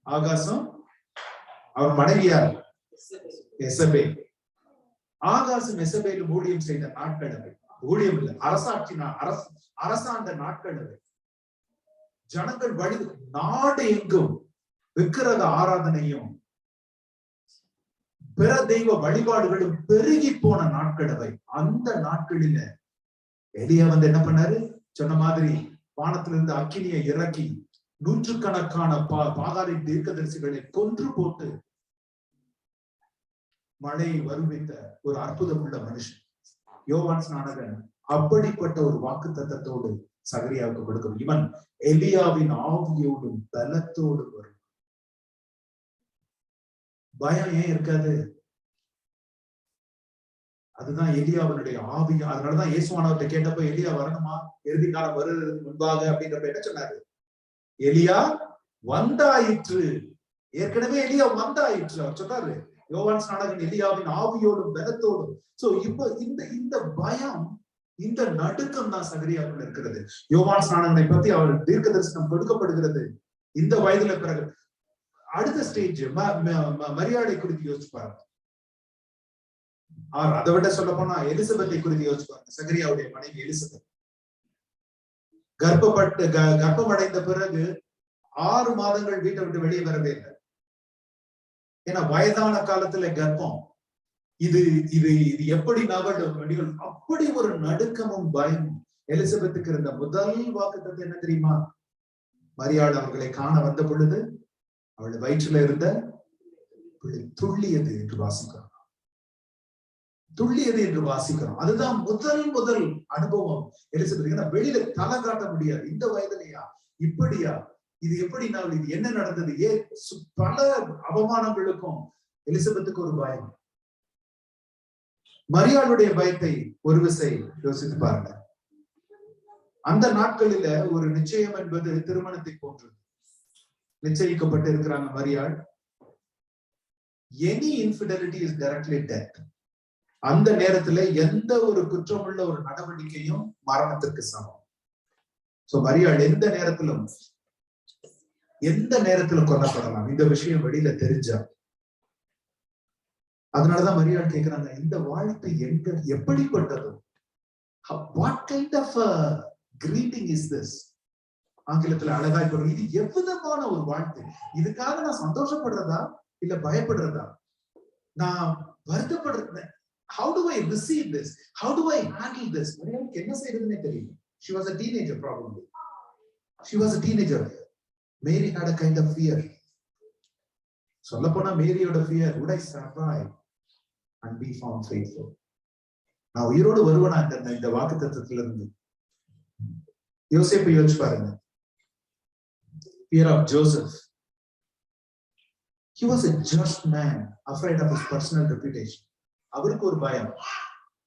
ஆகாசம். அவர் மனைவியார் எசபேல். ஆகாசம் எசபேலும் ஊழியம் செய்த நாட்கள் அவை. ஊழியம் இல்லை, அரசாட்சி அரசாண்ட நாட்கள் அவை. ஜனங்கள் நாடு எங்கும் விக்கிரக ஆராதனையும் பிற தெய்வ வழிபாடுகளும் பெருகி போன நாட்கள் அவை. அந்த நாட்களில எலியா வந்து என்ன பண்ணாரு? சொன்ன மாதிரி வானத்திலிருந்து அக்கினியை இறக்கி நூற்றுக்கணக்கான பாகாரின் தீர்க்கதரிசிகளை கொன்று போட்டு மழையை வருவித்த ஒரு அற்புதம் உள்ள மனுஷன் யோவான் ஸ்நானகன். அப்படிப்பட்ட ஒரு வாக்கு தத்தத்தோடு சகரியாவுக்கு கொடுக்கும். இவன் எலியாவின் ஆவியோடும் பலத்தோடு வரும். பயம் ஏன் இருக்காது? அதுதான் எலியாவினுடைய ஆவி. அதனாலதான் இயேசுவானவர்கிட்ட கேட்டப்ப எலியா வரணுமா, இறுதி காலம் வருவதற்கு முன்பாக அப்படின்றப்ப என்ன சொன்னாரு? எலியா வந்தாயிற்று. ஏற்கனவே எலியா வந்தாயிற்று அவர் சொன்னாரு. யோவான் ஸ்நானகன் எலியாவின் ஆவியோடும் பலத்தோடும். சோ இப்ப இந்த பயம், இந்த நடுக்கம் தான் சகரியாவுக்குள்ள இருக்கிறது. யோவான் ஸ்நானகனை பத்தி அவர் தீர்க்க தரிசனம் கொடுக்கப்படுகிறது இந்த வயதுல. பிறகு அடுத்த ஸ்டேஜ் மரியாதை குறித்து யோசிச்சு பாருங்க. அதை விட சொல்ல போனா எலிசபெத்தை குறித்து யோசிச்சு பாருங்க. சகரியாவுடைய மனைவி எலிசபெத் கர்ப்பம் அடைந்த பிறகு 6 மாதங்கள் வீட்டை விட்டு வெளியே வரவே இல்லை. ஏன்னா வயதான காலத்துல கர்ப்பம். இது இது இது எப்படி நகரும்? அப்படி ஒரு நடுக்கமும் பயமும் எலிசபெத்துக்கு இருந்த முதல் வாக்குத்தத்தம் என்ன தெரியுமா? மரியாள் அவர்களை காண வந்த பொழுது அவளுடைய வயிற்றுல இருந்த துள்ளியது என்று வாசிக்கிறோம். துள்ளியது என்று வாசிக்கிறோம். அதுதான் முதல் அனுபவம் எலிசபெத். வெளியில தலை காட்ட முடியாது. இந்த வயதுலையா, இப்படியா, இது எப்படி இது என்ன நடந்தது? பல அவமானங்களுக்கும் எலிசபெத்துக்கு ஒரு பயம். மரியாளுடைய பயத்தை ஒரு விசை யோசித்து பாருங்க. அந்த நாட்களில ஒரு நிச்சயம் என்பது திருமணத்தை போன்றது. நிச்சயிக்கப்பட்டு இருக்கிறாங்க மரியாள். Any infidelity is directly death. அந்த நேரத்துல எந்த ஒரு குற்றமுள்ள ஒரு நடவடிக்கையும் மரணத்திற்கு சமம். சோ மரியாள் எந்த நேரத்திலும் கொல்லப்படலாம். இந்த விஷயம் வெளியில தெரிஞ்சா. அதனாலதான் மரியாள் கேட்கிறாங்க, இந்த வாழ்க்கை எங்க எப்படிப்பட்டது? What kind of a greeting is this? ஆங்கிலத்துல அழகாய் போடுறது. இது எவ்விதமான ஒரு வாழ்க்கை? இதுக்காக நான் சந்தோஷப்படுறதா இல்ல பயப்படுறதா? நான் வருத்தப்படுறேன். How do I receive this? How do I handle this? மரியாளுக்கு என்ன செய்யறதுன்னே தெரியல. She was a teenager probably. She was a teenager. Mary had a kind of fear. சொல்ல போனா மேரியோட fear, would I survive and be found faithful? நான் உயிரோடு வருவனா இந்த வாக்குத்தத்தத்துல இருந்து? யோசேப்பை யோசிச்சு பாருங்க. Fear of Joseph. He was a just man, afraid of his personal reputation. அவருக்கு ஒரு பயம்.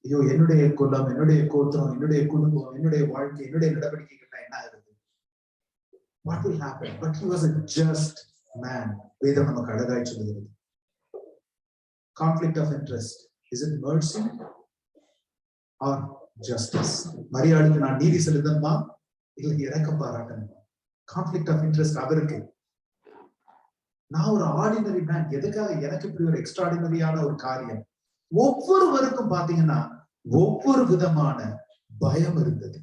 ஐயோ, என்னுடைய குலம், என்னுடைய கோத்திரம், என்னுடைய குடும்பம், என்னுடைய வாழ்க்கை, என்னுடைய நடவடிக்கைகள் என்ன ஆகுது? What will happen? But he was a just man. வேதம் நமக்கு அழகாய் சொல்லுகிறது. Conflict of interest. Is it mercy or justice? மரியாளுக்கு நான் நீதி செலுத்தணுமா இல்லை இரக்கம் பாராட்டணுமா? கான்ஃபிளிக்ட் ஆஃப் இன்ட்ரெஸ்ட் அவருக்கு. நான் ஒரு ஆர்டினரி மேன், எதுக்காக எனக்கு இப்படி ஒரு எக்ஸ்ட்ராடினரியான ஒரு காரியம்? ஒவ்வொருவருக்கும் பாத்தீங்கன்னா ஒவ்வொரு விதமான பயம் இருந்தது.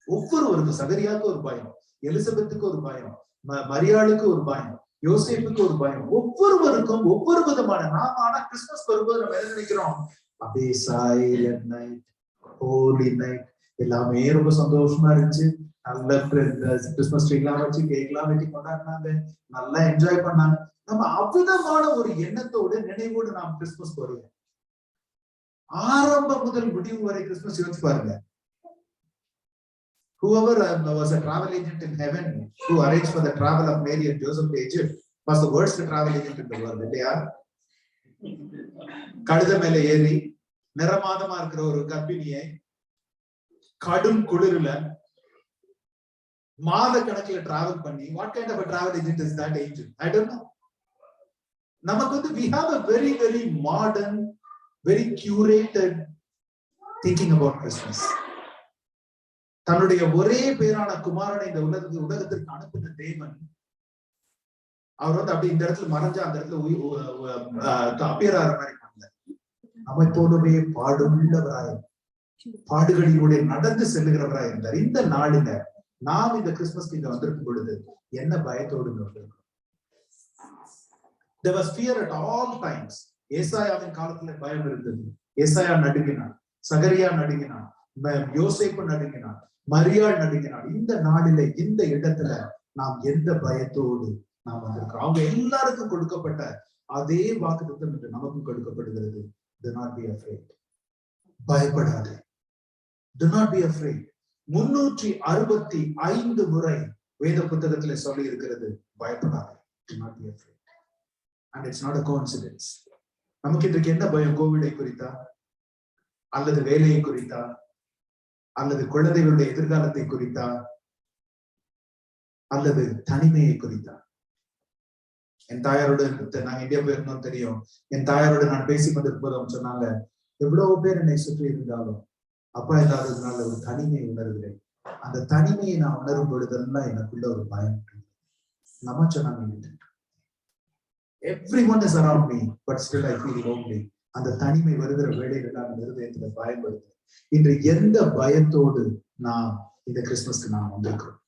ஒவ்வொருவருக்கும். சகரியாவுக்கு ஒரு பயம், எலிசபெத்துக்கு ஒரு பயம், மரியாளுக்கு ஒரு பயம், யோசேப்புக்கு ஒரு பயம். ஒவ்வொருவருக்கும் ஒவ்வொரு விதமான. நாம ஆனா கிறிஸ்துமஸ் வரும்போது நம்ம என்ன நினைக்கிறோம்? அப்படியே சைலண்ட் நைட், ஹோலி நைட், எல்லாமே ரொம்ப சந்தோஷமா இருந்துச்சு. நல்ல கிறிஸ்துமஸ் ட்ரீ எல்லாம் வச்சு கேக் எல்லாம் வெட்டி கொண்டாடினாங்க, நல்லா என்ஜாய் பண்ணாங்க. நம்ம அவ்விதமான ஒரு எண்ணத்தோடு நினைவோடு நாம் கிறிஸ்துமஸ் வருவோம். ஆரம்பம் முதல் முடிவு வரை கிறிஸ்துமஸ் யோசிச்சு பாருங்க. Whoever was a travel agent in heaven who arranged for the travel of Mary and Joseph to Egypt was the worst travel agent in the world. இல்லையா? கழுத மேல ஏறி நிறமாதமா இருக்கிற ஒரு கர்ப்பிணியை கடும் குளிர்ல மாத கணக்குல டிராவல் பண்ணி, what kind of a travel agent is that angel? I don't know. நமக்கு வந்து we have a very very modern, very curated thinking about Christmas. தன்னுடைய ஒரே பேரான குமாரனை இந்த உலகத்திற்கு அனுப்பின தேவன், அவர் வந்து அப்படி இந்த இடத்துல மறைஞ்சா அந்த இடத்துல அப்பியராற மாதிரி பண்ணல. நம்மை போலவே பாடுள்ளவராய் பாடுகளிலூടെ நடந்து செல்லுகிறவராய் இருந்தார். இந்த நாளில நாம் இந்த கிறிஸ்துமஸ்க்கு இங்க வந்திருக்கும் பொழுது என்ன பயத்தோடு வந்திருக்கோம்? There was fear at all times. ஏசாயாவின் காலத்துல பயம் இருந்தது. ஏசாயா நடுங்கினான், சகரியா நடுங்கினான், யோசேப்பு நடுங்கினான், மரியாள் நடுங்கினான். இந்த நாளில இந்த இடத்துல நாம் எந்த பயத்தோடு நாம் வந்திருக்கிறோம்? அவங்க எல்லாருக்கும் கொடுக்கப்பட்ட அதே வாக்குத்தத்தம் என்று நமக்கும் கொடுக்கப்படுகிறது. Do not be afraid. பயப்படாதே. Do not be afraid. 365 முறை வேத புத்தகத்துல சொல்லி இருக்கிறது பயப்படாதே. Do not be afraid. And it's not a coincidence. நமக்கு இன்றைக்கு என்ன பயம்? கோவிடை குறித்தா, அல்லது வேலையை குறித்தா, அல்லது குழந்தைகளுடைய எதிர்காலத்தை குறித்தா, அல்லது தனிமையை குறித்தா? என் தாயாரோட நாங்க இந்தியா போயிருந்தோம் தெரியும். என் தாயாரோட நான் பேசி கொண்டிருப்பது அவங்க சொன்னாங்க, எவ்வளவு பேர் என்னை சுற்றி இருந்தாலும் அப்பா இல்லாததுனால ஒரு தனிமையை உணர்கிறேன். அந்த தனிமையை நான் உணரும் பொழுதெல்லாம் எனக்குள்ள ஒரு பயம். நம்ம சொன்னாங்க, everyone is around me but still I feel lonely. அந்த தனிமை வருகிற வேளையில நான் இருதயத்துல பயப்படுது. இன்று எந்த பயத்தோடு நாம் இந்த கிறிஸ்துமஸ்க்கு நாம் வந்திருக்கிறோம்?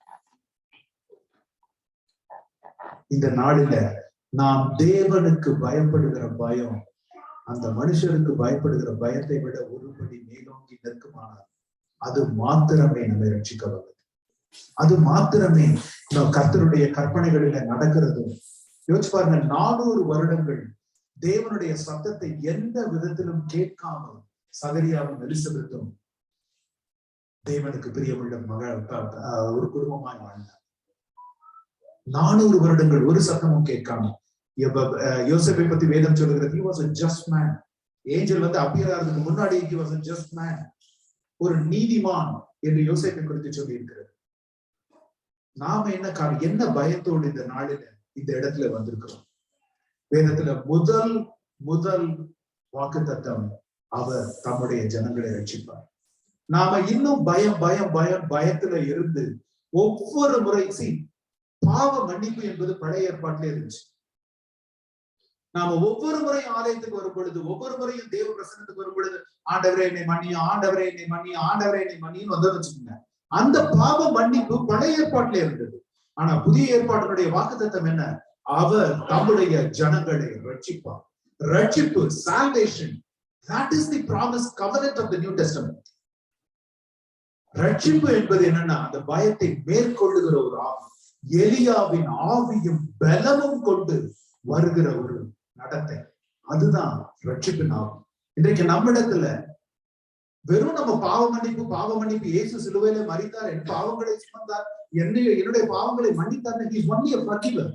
இந்த நாளில நாம் தேவனுக்கு பயப்படுகிற பயம் அந்த மனுஷருக்கு பயப்படுகிற பயத்தை விட ஒருபடி மேலோங்கி நிற்குமானால் அது மாத்திரமே நம்மை ரட்சிக்க வல்லது. அது மாத்திரமே கர்த்தருடைய கற்பனைகளில நடக்கிறதும். யோசிச்சு பாருங்க, 400 வருடங்கள் தேவனுடைய சத்தத்தை எந்த விதத்திலும் கேட்காமல் சகரியாவும் எலிசபெத்தும் தேவனுக்கு பிரியமுள்ள மகள் ஒரு குடும்பமாய் வாழ்ந்தார். 400 வருடங்கள் ஒரு சத்தமும் கேட்காம. யோசேப்பை பத்தி வேதம் சொல்லுகிறது, he was a just man. Angel வந்து அப்பியராகிறதுக்கு முன்னாடி he was a just man. ஒரு நீதிமான் என்று யோசேப்பை குறித்து சொல்லி இருக்கிறது. நாம என்ன பயத்தோடு இந்த நாளில இந்த இடத்துல வந்திருக்கிறோம்? வேதத்துல முதல் வாக்குத்தத்தம், அவர் தம்முடைய ஜனங்களை ரட்சிப்பார். நாம இன்னும் பயத்துல இருந்து ஒவ்வொரு முறை பாவ மன்னிப்பு என்பது பழைய ஏற்பாட்டிலே இருந்துச்சு. நாம ஒவ்வொரு முறையும் ஆலயத்துக்கு வரும் பொழுது, ஒவ்வொரு முறையும் தேவ பிரசன்னத்துக்கு வரும் பொழுது, ஆண்டவரே என்னை மன்னியும், ஆண்டவரே என்னை மன்னியும், ஆண்டவரே என்னை மன்னியும் வந்து வச்சுக்கோங்க. அந்த பாவ மன்னிப்பு பழைய ஏற்பாட்டிலே இருந்தது. ஆனா புதிய ஏற்பாட்டினுடைய வாக்குத்தத்தம் என்ன? அவர் தம்முடைய ஜனங்களை ரட்சிப்பார். ரட்சிப்பு, salvation, that is the promise covenant of the New Testament. ரட்சிப்பு என்பது என்னன்னா, அந்த பயத்தை மேற்கொள்ளுகிற ஒரு ஆவி, எலியாவின் ஆவியும் பலமும் கொண்டு வருகிற ஒரு நடத்தை, அதுதான் ரட்சிப்பின் ஆவி. இன்றைக்கு நம்மிடத்துல வெறும் நம்ம பாவ மன்னிப்பு, இயேசு சிலுவையில மரித்தார், என் பாவங்களை சுமந்தார், என்னுடைய பாவங்களை மன்னித்தார். He is only a forgiver,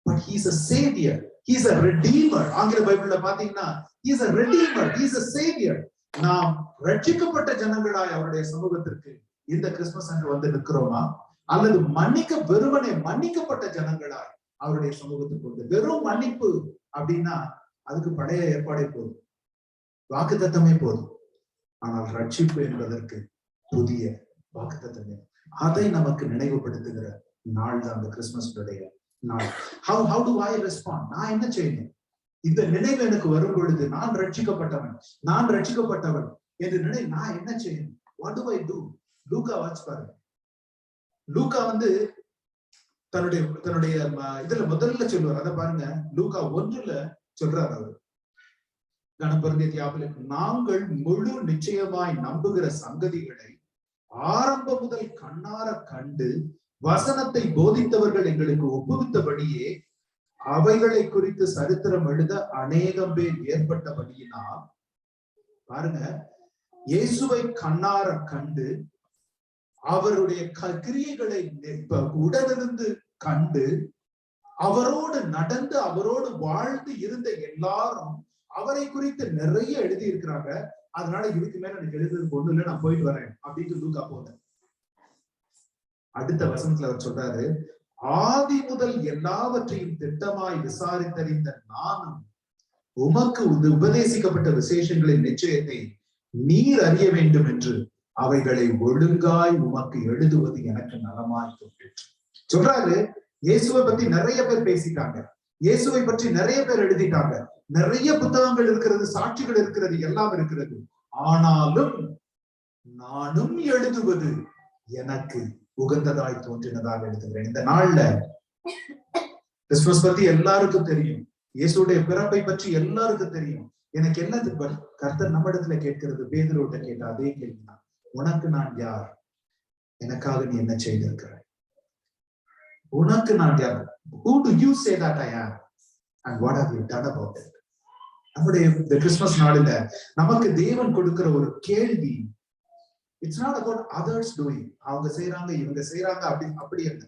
but he is a savior, he is a redeemer. ஆங்கில பைபிள்ல பாத்தீங்கன்னா he is a redeemer, he is a savior. நாம் ரட்சிக்கப்பட்ட ஜனங்களாய் அவருடைய சமூகத்திற்கு இந்த கிறிஸ்துமஸ் அன்று வந்து நிற்கிறோமா, அல்லது வெறுமனே மன்னிக்கப்பட்ட ஜனங்களாய் அவருடைய சமூகத்துக்கு வந்து? வெறும் மன்னிப்பு அப்படின்னா அதுக்கு பழைய ஏற்பாடே போதும், வாக்குத்தத்தமே போதும். ஆனால் ரட்சிப்பு என்பதற்கு புதிய வாக்குத்தத்தமே, அதை நமக்கு நினைவுபடுத்துகிற நாள் தான் அந்த கிறிஸ்துமஸ் நாள். How do I respond? நான் என்ன செய்யணும்? இந்த நினைவு எனக்கு வரும் பொழுது, நான் ரட்சிக்கப்பட்டவன் என்று நான் என்ன செய்யணும்? What do I do? Luca watch பாருங்க. லூக்கா வந்து தன்னுடைய இதுல முதல்ல சொல்லுவார். அதை பாருங்க, லூக்கா 1ல சொல்றாரு அவர், கணபருந்திய தியாபலுக்கு, நாங்கள் முழு நிச்சயமாய் நம்புகிற சங்கதிகளை ஆரம்பம் முதல் கண்ணார கண்டு வசனத்தை போதித்தவர்கள் எங்களுக்கு ஒப்புவித்தபடியே அவைகளை குறித்து சரித்திரம் எழுத அநேகம் பேர் ஏற்பட்டபடியினால், பாருங்க, இயேசுவை கண்ணார கண்டு அவருடைய கிரியைகளை உடனிருந்து கண்டு அவரோடு நடந்து அவரோடு வாழ்ந்து இருந்த எல்லாரும் அவரை குறித்து நிறைய எழுதி இருக்கிறாங்க. அதனால இதுக்கு மேல எனக்கு எழுதுறதுக்கு ஒண்ணு இல்லை, நான் போயிட்டு வரேன் அப்படின்னு லூக்கா போனேன். அடுத்த வசனத்துல அவர் சொல்றாரு, ஆதி முதல் எல்லாவற்றையும் திட்டமாய் விசாரித்தறிந்த நானும் உமக்கு உபதேசிக்கப்பட்ட விசேஷங்களின் நிச்சயத்தை நீர் அறிய வேண்டும் என்று அவைகளை ஒழுங்காய் உமக்கு எழுதுவது எனக்கு நலமாய் தோன்றிற்று. சொல்றாரு, இயேசுவை பத்தி நிறைய பேர் பேசிட்டாங்க, இயேசுவை பற்றி நிறைய பேர் எழுதிட்டாங்க, நிறைய புத்தகங்கள் இருக்கிறது, சாட்சிகள் இருக்கிறது, எல்லாம் இருக்கிறது. ஆனாலும் நானும் எழுதுவது எனக்கு உகந்ததாய் தோன்றினதாக எழுதுகிறேன். இந்த நாள்ல கிறிஸ்துமஸ் பத்தி எல்லாருக்கும் தெரியும், இயேசுடைய பிறப்பை பற்றி எல்லாருக்கும் தெரியும். எனக்கு என்னது கர்த்தர் நம்ம இடத்துல கேட்கிறது, பேதுருவிட்ட கேட்ட அதே கேள்விதான், உனக்கு நான் யார், எனக்காக நீ என்ன செய்திருக்கிறாய், உனக்கு நான் யார், who do you say that I am and what have you done about it? நம்முடைய இந்த கிறிஸ்துமஸ் நாளில நமக்கு தேவன் கொடுக்கிற ஒரு கேள்வி, it's not about others doing, அவங்க செய்யறாங்க இவங்க செய்யறாங்க அப்படி என்ன,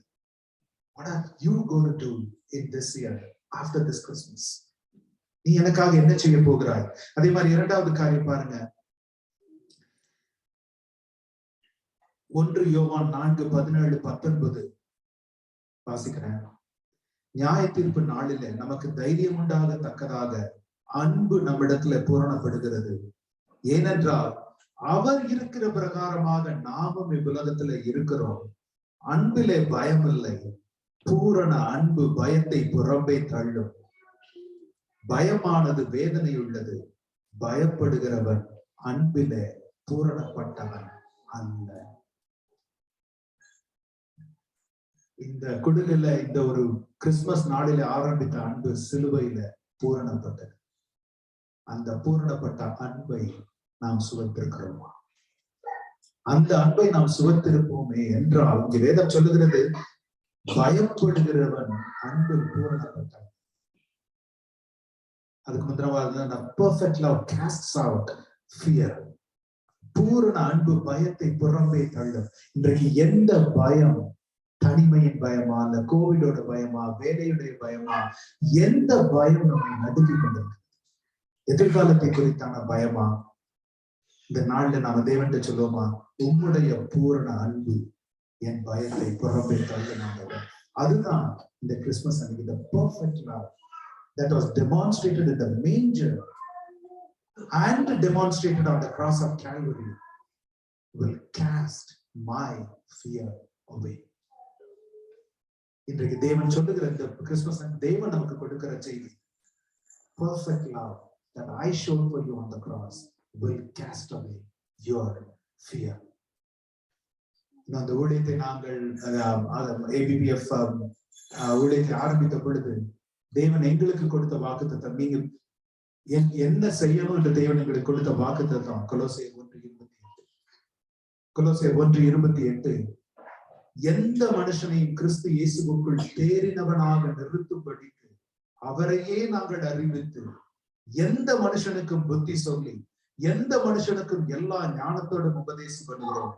what are you going to do in this year after this Christmas? நீ எனக்காக என்ன செய்ய போகிறாய்? அதே மாதிரி இரண்டாவது காரியம் பாருங்க, 1 யோவான் 4:17-19 வாசிக்கிறேன். நியாய தீர்ப்பு நாளில நமக்கு தைரியம் உண்டாகத்தக்கதாக அன்பு நம்மிடத்துல பூரணப்படுகிறது. ஏனென்றால் அவர் இருக்கிற பிரகாரமாக நாமும் இவ்வுலகத்துல இருக்கிறோம். அன்பிலே பயம் இல்லை, பூரண அன்பு பயத்தை புறம்பே தள்ளும். பயமானது வேதனை உள்ளது, பயப்படுகிறவன் அன்பிலே பூரணப்பட்டவன் அல்ல. இந்த குடில இந்த ஒரு கிறிஸ்துமஸ் நாளில ஆரம்பித்த அன்பு சிலுவையில பூரணப்பட்டது. அந்த பூரணப்பட்ட அன்பை நாம் சுவைத்திருக்கிறோமா? அந்த அன்பை நாம் சுவைத்திருப்போமே என்றால், இங்க வேதம் சொல்லுகிறது, பயப்படுகிறவன் அன்பு பூரணப்பட்டவன். அதுக்கு முந்திரமாக perfect love casts out fear. பூரண அன்பு பயத்தை புறம்பே தள்ளும். இன்றைக்கு எந்த பயம், தனிமையின் பயமா, இல்ல கோவிடோட பயமா, வேலையுடைய பயமா, எந்த பயம் நம்மை நடுக்கி கொண்டிருக்கு? எதிர்காலத்தை குறித்தான பயமா? இந்த நாள்ல நாம தேவன்கிட்ட சொல்லுவோமா, உம்முடைய பூரண அன்பு என் பயத்தை புறம்பே தள்ளினாங்க. அதுதான் இந்த கிறிஸ்துமஸ் அன்னைக்கு the perfect love that was demonstrated in the manger and demonstrated on the cross of Calvary will cast my fear away. இன்றைக்கு தேவன் சொல்லுகிற இந்த கிறிஸ்துமஸ் தேவன் நமக்கு கொடுக்கிற செய்தி, perfect love that I showed for you on the cross will cast away your fear. அந்த ஊழியத்தை நாங்கள் ABBF ஊழியத்தை ஆரம்பித்த பொழுது தேவன் எங்களுக்கு கொடுத்த வாக்குத்தத்தம், நீங்க என்ன செய்யணும் என்று தேவன் எங்களுக்கு கொடுத்த வாக்குத்தத்தம் கொலோசியர் 1:28 எந்த மனுஷனையும் கிறிஸ்து இயேசுவுக்குள் தேறினவனாக நிறுத்தும்படிக்கு அவரையே நாங்கள் அறிவித்து, எந்த மனுஷனுக்கும் புத்தி சொல்லி, எந்த மனுஷனுக்கும் எல்லா ஞானத்தோடும் உபதேசம் பண்ணுகிறோம்.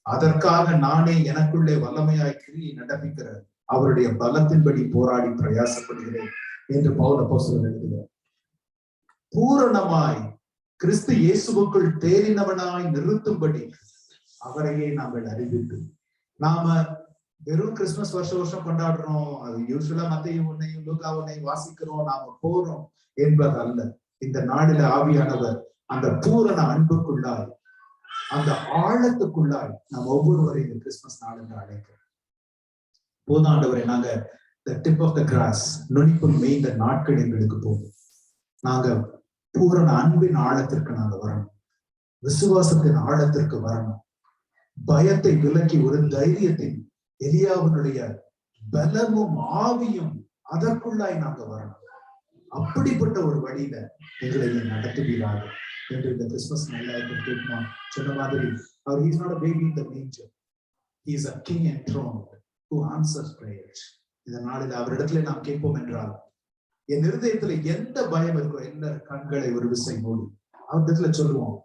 அதற்காக நானே எனக்குள்ளே வல்லமையாய் கிரியை நடப்பிக்கிற அவருடைய பலத்தின்படி போராடி பிரயாசப்படுகிறேன் என்று பவுல் அப்போஸ்தலன் எழுதுகிறார். பூரணமாய் கிறிஸ்து இயேசுவுக்குள் தேறினவனாய் நிறுத்தும்படி அவரையே நாங்கள் அறிவித்து, நாம வெறும் கிறிஸ்துமஸ் வருஷம் கொண்டாடுறோம், அது யூசுவலா மத்தேயு 1 லூக்கா 1 வாசிக்கிறோம், நாம போறோம் என்பது அல்ல. இந்த நாளில ஆவியானவர் அந்த பூரண அன்புக்குள்ளாய், அந்த ஆழத்துக்குள்ளாய் நாம் ஒவ்வொருவரையும் இந்த கிறிஸ்துமஸ் நாள் என்று அழைக்கிறோம். போதாண்டவரை நாங்க the tip of the grass, நுனிப்புள் மேய்ந்த நாட்கள் எங்களுக்கு போகும். நாங்க பூரண அன்பின் ஆழத்திற்கு நாங்க வரணும், விசுவாசத்தின் ஆழத்திற்கு வரணும், பயத்தை விலக்கி ஒரு தைரியத்தின், எலியாவினுடைய பலமும் ஆவியும் அதற்குள்ளாய் நாங்க வரணும். அப்படிப்பட்ட ஒரு வழியில எங்களை நடத்துவீராக என்று இந்த கிறிஸ்துமஸ் நல்லா சொன்ன மாதிரி, அவர் he is not a baby in the manger, he is a king enthroned who answers prayers. இந்த நாளில் அவரிடத்துல நாம் கேட்போம் என்றால், என் இருதயத்துல எந்த பயம் இருக்கோ எந்த கண்களை ஒரு விசை மூடி அவரிடத்துல சொல்லுவோம்,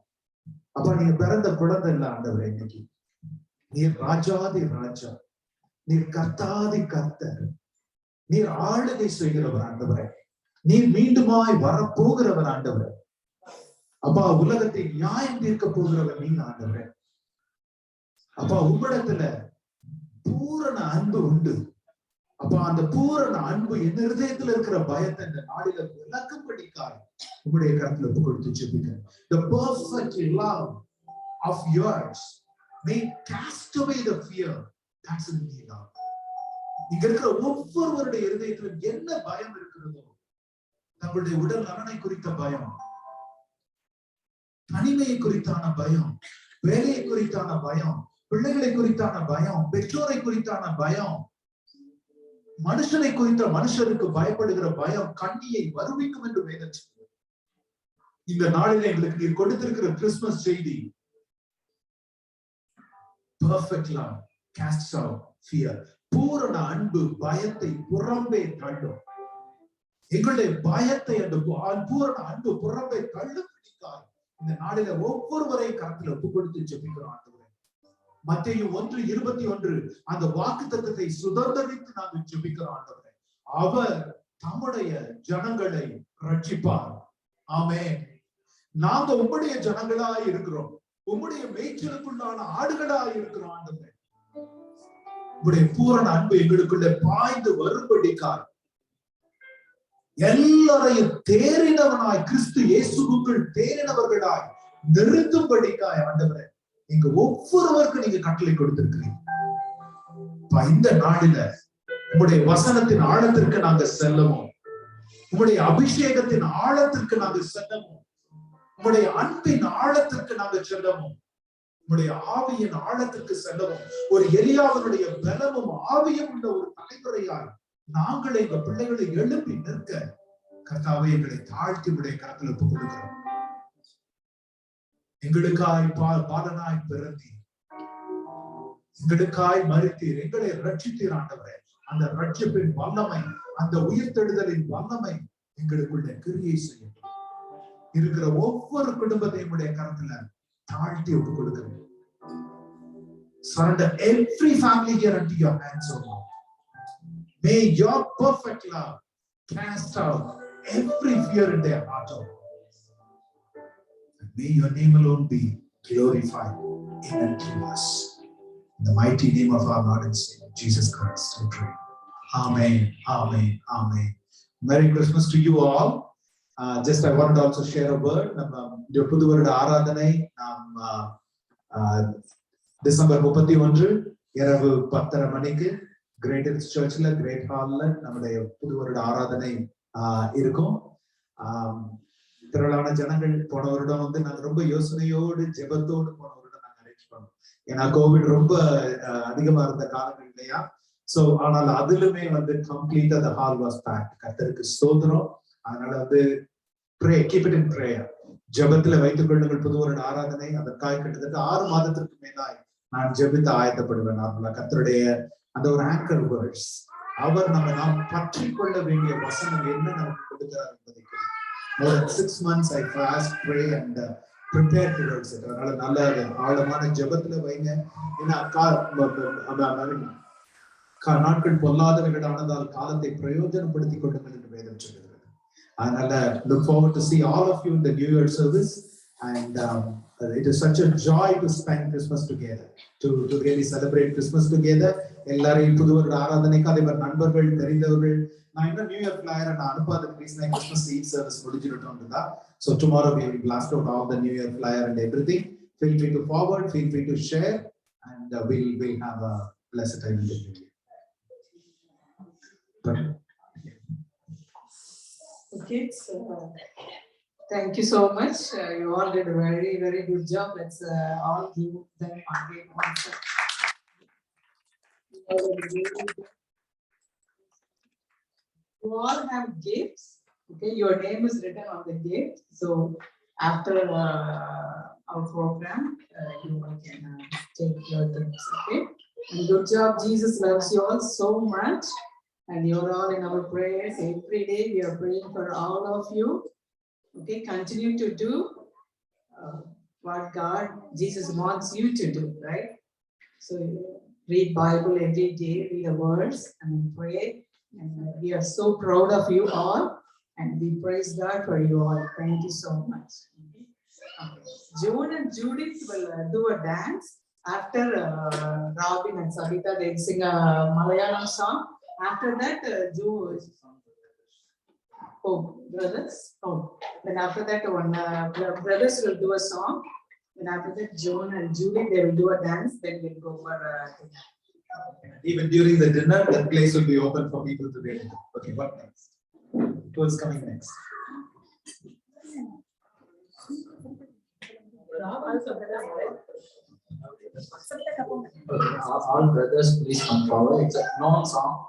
அப்ப நீங்க பிறந்த குழந்தை இல்ல ஆண்டவரே, இன்னைக்கு நீர் ராஜாதி ராஜா, நீர் கர்த்தாதி கர்த்தர், நீர் ஆளுகை செய்கிறவர் ஆண்டவரே. நீர் மீண்டுமாய் வரப்போகிறவர் ஆண்டவரே. அப்பா, உலகத்தை நியாயம் தீர்க்க போகிறவர் நீங்க ஆண்டவரே. அப்பா, உம்மிடத்துல பூரண அன்பு உண்டு. அப்பா, அந்த பூரண அன்பு என் இருதயத்துல இருக்கிற பயத்தை இந்த நாளில விளக்கும்படிக்காய் உங்களுடைய கருத்துல ஒப்பு கொடுத்து ஜெபிக்கிறேன். The perfect love of yours may cast away the fear that's in me now. இங்க இருக்கிற ஒவ்வொருவருடைய இருதயத்திலும் என்ன பயம் இருக்கிறதோ, தங்களுடைய உடல் நலனை குறித்த பயம், தனிமையை குறித்தான பயம், வேலையை குறித்தான பயம், பிள்ளைகளை குறித்தான பயம், பெற்றோரை குறித்தான பயம், மனுஷனை குறித்த மனுஷருக்கு பயப்படுகிற பயம் கண்ணியை வருவிக்கும் என்று வேதம் சொல்லுது. இந்த நாளில் எங்களுக்கு நீர் கொடுத்திருக்கிற கிறிஸ்துமஸ் செய்தி, perfect love casts out fear. பூரண அன்பு பயத்தை புறம்பே தள்ளும். எங்களுடைய பயத்தை அந்த பூரண அன்பு புறம்பே தள்ளும் பிடிக்காது. இந்த நாளில ஒவ்வொருவரையும் கருத்துல ஒப்பு கொடுத்து ஜெபிக்கிறோம் ஆண்டவரே. மத்தேயு 1:21 அந்த வாக்குத்தத்தத்தை சுதந்தரித்து நாங்கள் ஜெபிக்கிறோம் ஆண்டவரே. அவர் தம்முடைய ஜனங்களை ரட்சிப்பார். ஆமென். நாங்க உம்முடைய ஜனங்களாய் இருக்கிறோம். உம்முடைய மேய்ச்சலுக்குள்ளான ஆடுகளாய் இருக்கிறோம் ஆண்டவரே. உம்முடைய பூரண அன்பு எங்களுக்குள்ள பாய்ந்து வரும்படிக்காய் எல்லாரையும் தேறினவனாய் கிறிஸ்து இயேசுவுக்குள் தேறினவர்களாய் நிறுத்தும்படிக்காய் ஆண்டவரே இங்க ஒவ்வொருவருக்கும் நீங்க கட்டளை கொடுத்திருக்கிறீங்க. இந்த நாளில உங்களுடைய வசனத்தின் ஆழத்திற்கு நாங்க செல்லவும், உங்களுடைய அபிஷேகத்தின் ஆழத்திற்கு நாங்க செல்லவும், உங்களுடைய அன்பின் ஆழத்திற்கு நாங்க செல்லவும், உங்களுடைய ஆவியின் ஆழத்திற்கு செல்லவும், ஒரு எலியாவினுடைய பலமும் ஆவியும் உள்ள ஒரு தலைமுறையாய் நாங்களே எங்க பிள்ளைகளை எழுப்பி நிற்க கர்த்தாவே எங்களை தாழ்த்தி உடைய கரத்தில் ஒப்புக் கொடுக்கிறோம். எங்களுக்காய் பாலனாய் பிறந்தீர், எங்களுக்காய் மரித்தீர், எங்களை ரட்சித்தீர் ஆண்டவரே. அந்த ரட்சிப்பின் வல்லமை, அந்த உயிர்த்தெழுதலின் வல்லமை எங்களுக்குள்ள கிரியை செய்யட்டும். இருக்கிற ஒவ்வொரு குடும்பத்தையும் உடைய கரத்துல தாழ்த்தி ஒப்புக் கொடுக்கிறேன். Surrender every family here unto your hands, O Lord. May your perfect love cast out every fear in their heart, O Lord. And may your name alone be glorified in and through us. In the mighty name of our Lord and Savior, Jesus Christ, I pray. Amen, amen, amen. Merry Christmas to you all. Just I wanted to also share a word. இந்த புது வருட ஆராதனை நாம் December 31 இரவு 10:30 மணிக்கு great hills சர்ச்ல great ஹால்ல நம்முடைய புது வருட ஆராதனை இருக்கும். திரளான ஜனங்கள் போன வருடம் வந்து நாங்க ரொம்ப யோசனையோடு ஜெபத்தோடு போன வருடம் நாங்க அரேஞ்ச் பண்ணோம். ஏன்னா கோவிட் ரொம்ப அதிகமா இருந்த காலங்கள் இல்லையா. சோ ஆனால் அதிலுமே வந்து கம்ப்ளீட்டா the hall was packed. கர்த்தருக்கு ஸ்தோத்திரம். அதனால வந்து pray, keep it in prayer. ஜெபத்துல வைத்துக் கொள்ளுங்கள் புது வருட ஆராதனை. அதற்காக கிட்டத்தட்ட 6 மாதத்திற்கு மேலாய் நான் ஜெபித்து ஆயத்தப்படுவேன். கர்த்தருடைய அந்த ஒரு ஆங்கர் வேர்ட்ஸ், அவர் நாம் பற்றி கொள்ள வேண்டிய வசனம் என்ன நமக்கு கொடுக்கிறார் என்பதை more than 6 months I fast, pray and prepare towards it. அதனால நல்ல ஆழமான ஜெபத்துல வைங்க. ஏன்னா நாட்கள் பொல்லாதவைகளானதால் காலத்தை பிரயோஜனப்படுத்திக் கொள்ளுங்கள் என்று வேதம் சொல்கிறது. அதனால look forward to see all of you in the New Year service, and it is such a joy to spend Christmas together, to really celebrate Christmas together. எல்லாரையும் புது வருட ஆராதனைக்கு அதே மாதிரி நண்பர்கள் தெரிந்தவர்கள் நான் இன்னும் நியூ இயர் ஃபிளையர் நான் அனுப்பாத ரீசன் கிறிஸ்மஸ் ஈவ் சர்வீஸ் முடிஞ்சிருட்டோம்னா. So tomorrow we will blast out all the New Year flyer and everything. Feel free to forward, feel free to share, and we'll have a blessed time with you. Okay, so thank you so much. You all did a very, very good job. Let's all give them again once. You all have gifts. Okay, your name is written on the gift. So after our program, you all can take your gifts. Okay, and good job. Jesus loves you all so much. And you're all in our prayers. Every day we are praying for all of you. Okay, continue to do what God, Jesus wants you to do, right? So read Bible every day, read a verse and pray. And we are so proud of you all, and we praise God for you all. Thank you so much. Okay. June and Judith will do a dance after Robin and Savita. They sing a Malayalam song. After that, brothers. Oh, then after that, one brothers will do a song. Then after that, Joan and Judith, they will do a dance. Then we'll go for. Even during the dinner, that place will be open for people to get. Okay, what next? Who is coming next? All brothers, please come forward. It's a known song.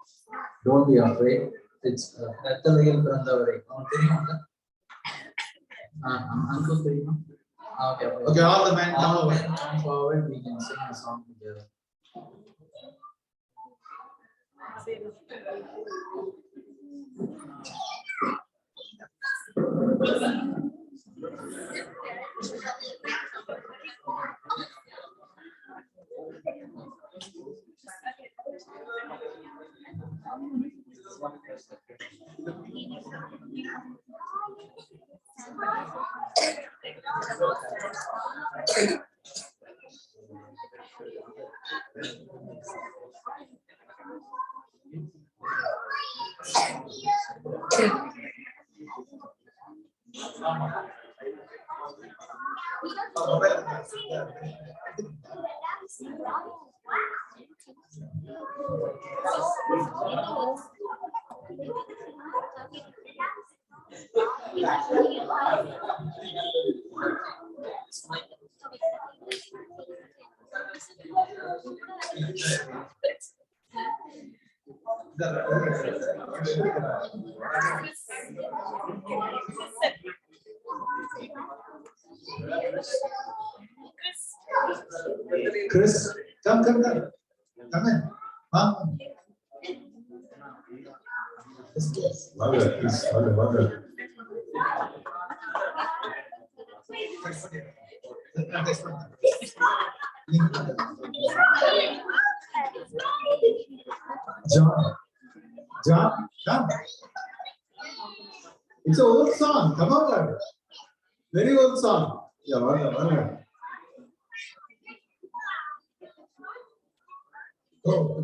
Don't be afraid. It's Rathalaiyil Pirandavarai. Uncle, Okay, all the men come forward. We can sing a song together. Chris, come in. Come. John, come. It's an old song. Come on, very old song. Yeah, one. Oh.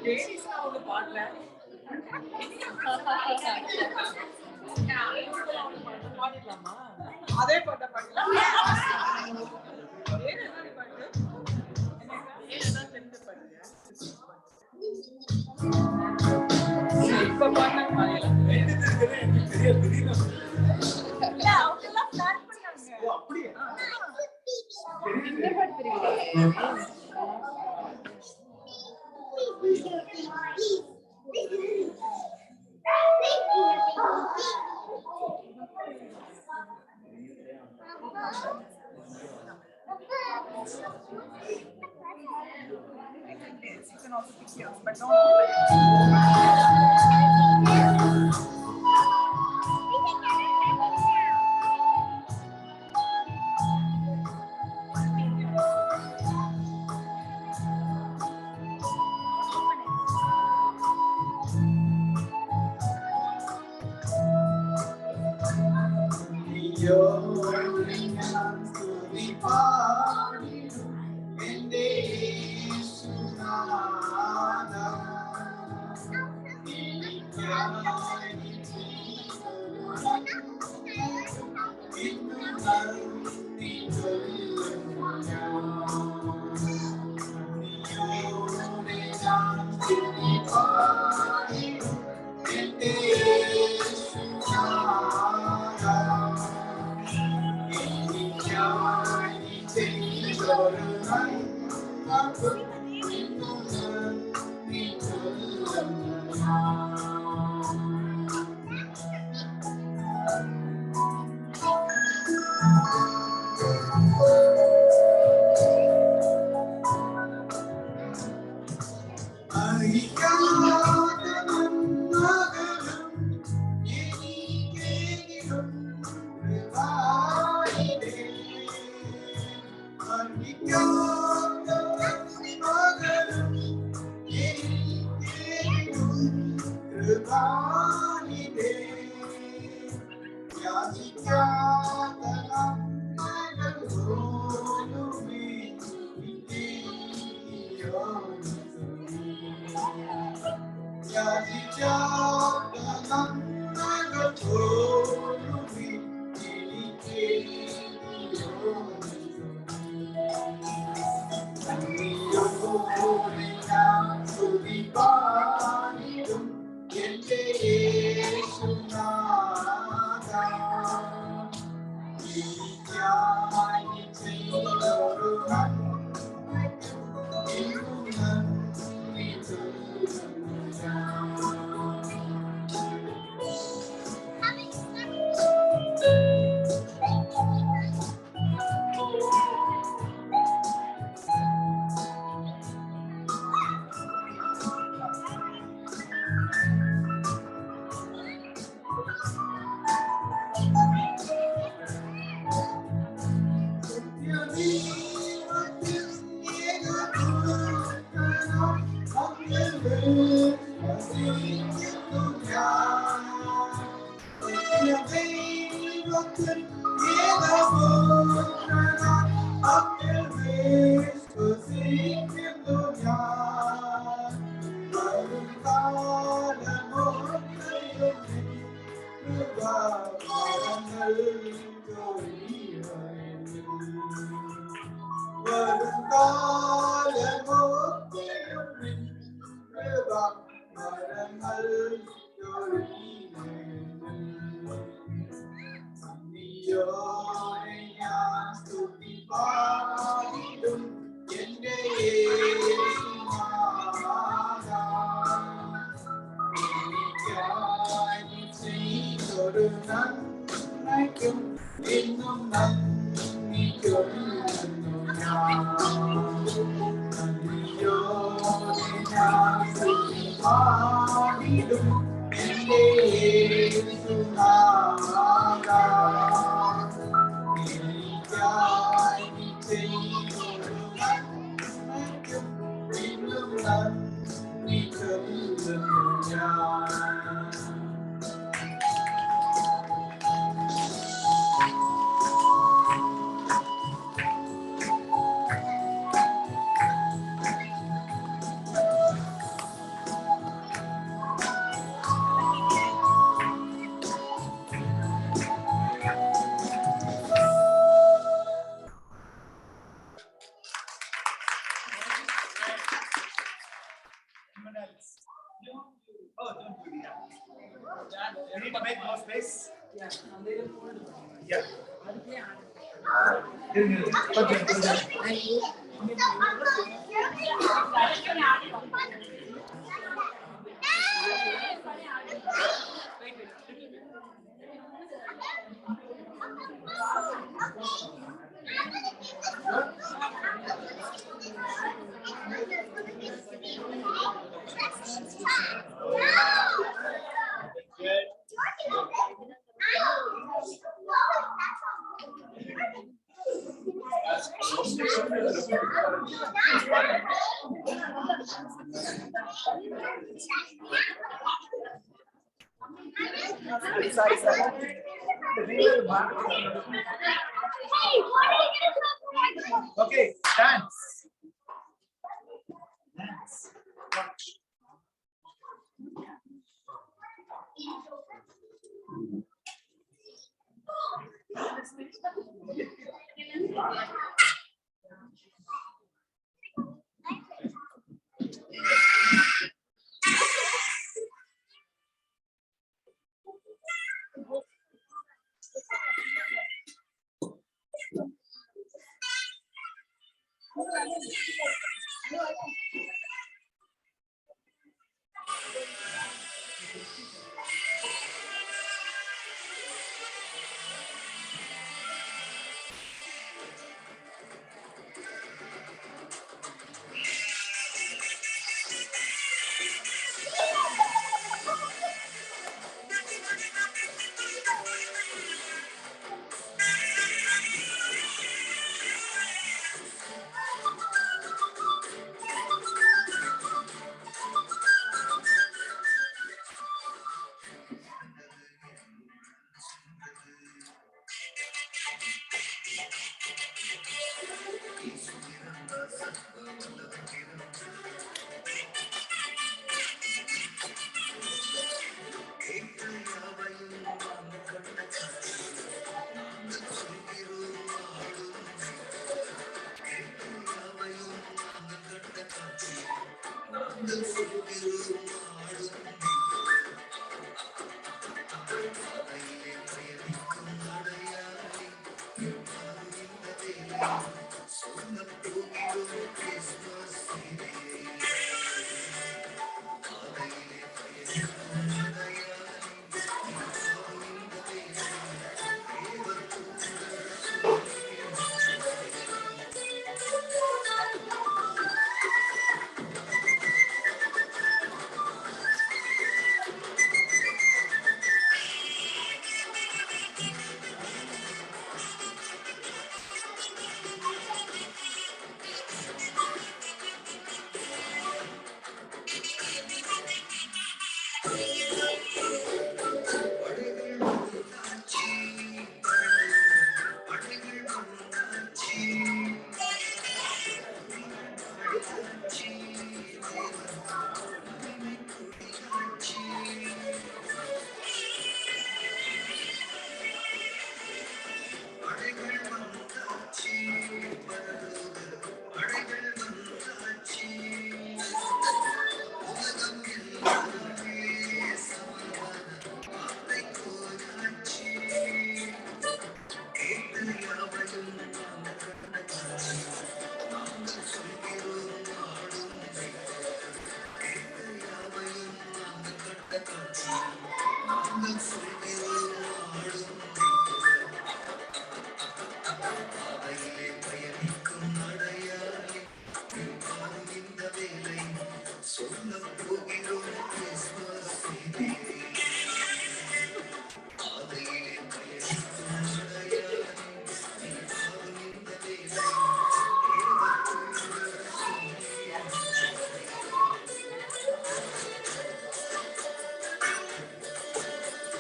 Ladies நான் ஒண்ணு பாடுறேன். பாடிடலாமா? அதே பாட்டை பாடலாம். வேற ஏதாவது பாட்டு? வேற ஏதாவது தெரிஞ்ச பாட்டு? இப்ப பாடினா பாடிடலாம். எனக்கு தெரியாது திடீர்னு. இல்ல அவங்க எல்லாம் ஸ்டார்ட் பண்ணாங்க. ஓ அப்படியே. இந்த பாட்டு தெரியுமா? You can also pick yours, but don't We need to make more space. Yeah, and they will hold it. Yeah. அதுக்கே ஆடு. கொஞ்சம். Sorry. Okay, dance.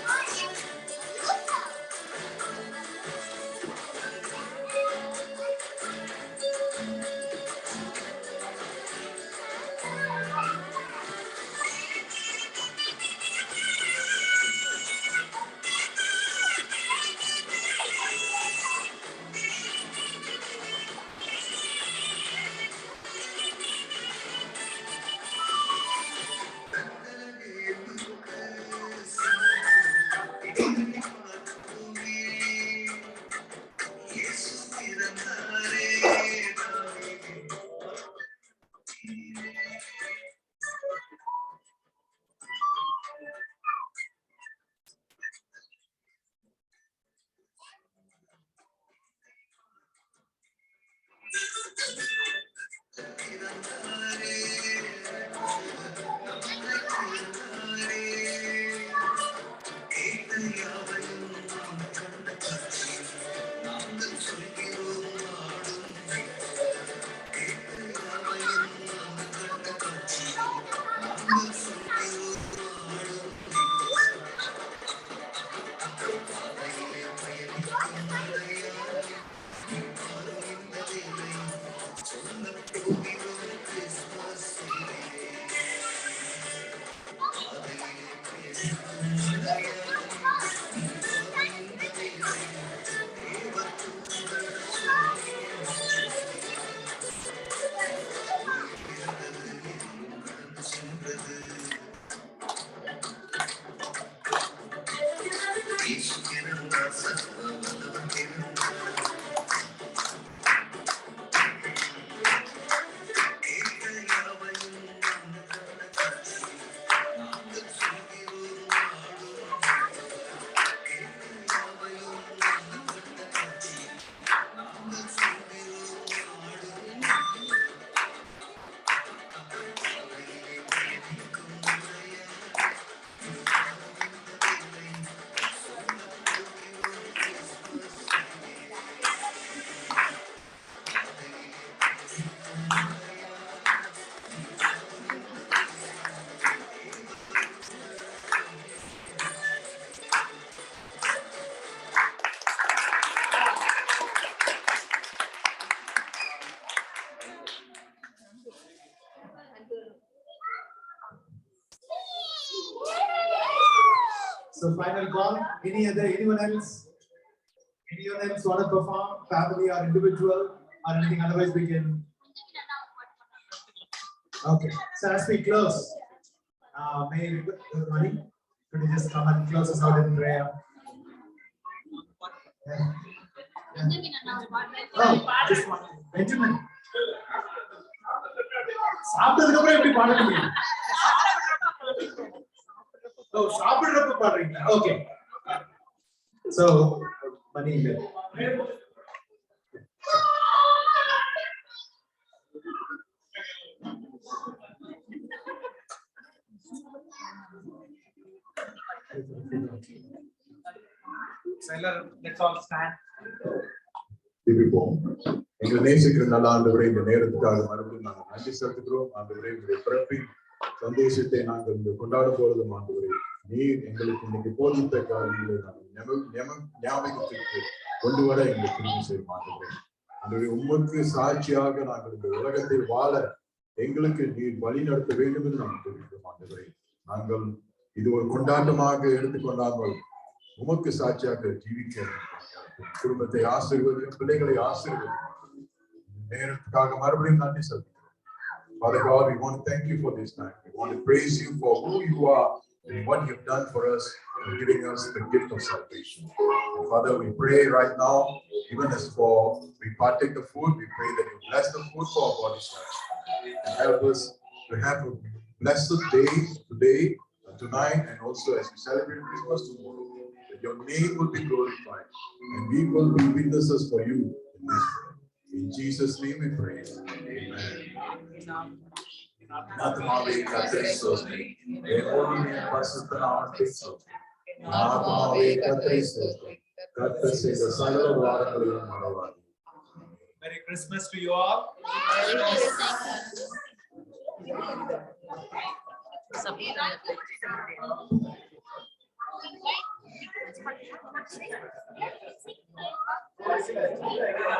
Watch. So final call. Anyone else? Anyone else want to perform? Family or individual or anything? Otherwise we can. Okay. So as we close, may Mani, could you just come and close us out in prayer? Yeah. Oh, just one. Benjamin. சாப்பிட்டதுக்கு அப்புறம் எப்படி பாட முடியும்? ஓ சாப்பிடுறப்ப பாடுறீங்களா? Okay. So Mani here. Let's all stand. ஜெபிப்போம். எங்களை நேசிக்கிற நல்ல ஆண்டவரே, இந்த நேரத்துக்காக மறுபடியும் நாங்கள் நன்றி செலுத்துகிறோம். ஆண்டவரே, உங்களுடைய பிறப்பின் சந்தோஷத்தை நாங்கள் இந்த கொண்டாடும் பொழுதும் ஆண்டவரே, நீர் எங்களுக்கு இன்னைக்கு போதித்த காரியங்களை நாங்கள் ஞாபகத்திற்கு கொண்டு வர எங்களுக்கு உதவி செய்யும் ஆண்டவரே. ஆண்டவரே, உமக்கு சாட்சியாக நாங்கள் இந்த உலகத்தை வாழ எங்களுக்கு நீர் வழி நடத்த வேண்டும் என்று நாங்கள் தெரிவிக்கிறோம் ஆண்டவரே. நாங்கள் இது ஒரு கொண்டாட்டமாக எடுத்துக்கொண்டாமல் உமக்கு சாட்சியாக ஜீவிக்க குடும்பத்தை ஆசீர்வதியும், பிள்ளைகளை ஆசீர்வதியும். நேரத்துக்காக மறுபடியும் நன்றி செலுத்துகிறோம். Father God, we want to thank you for this night. We want to praise you for who you are and what you've done for us and giving us the gift of salvation. And Father, we pray right now, even as we partake the food, we pray that you bless the food for our bodies and help us to have a blessed day today, tonight, and also as we celebrate Christmas tomorrow. Your name will be glorified and we will be witnesses for you in this world. In Jesus' name we pray. Amen. Natmave Katrisosne, Evolve Pasutanamatrisosne, Natmave Katrisosne, Katrase the Salar Varakali Maravadi. Merry Christmas to you all. Merry Christmas.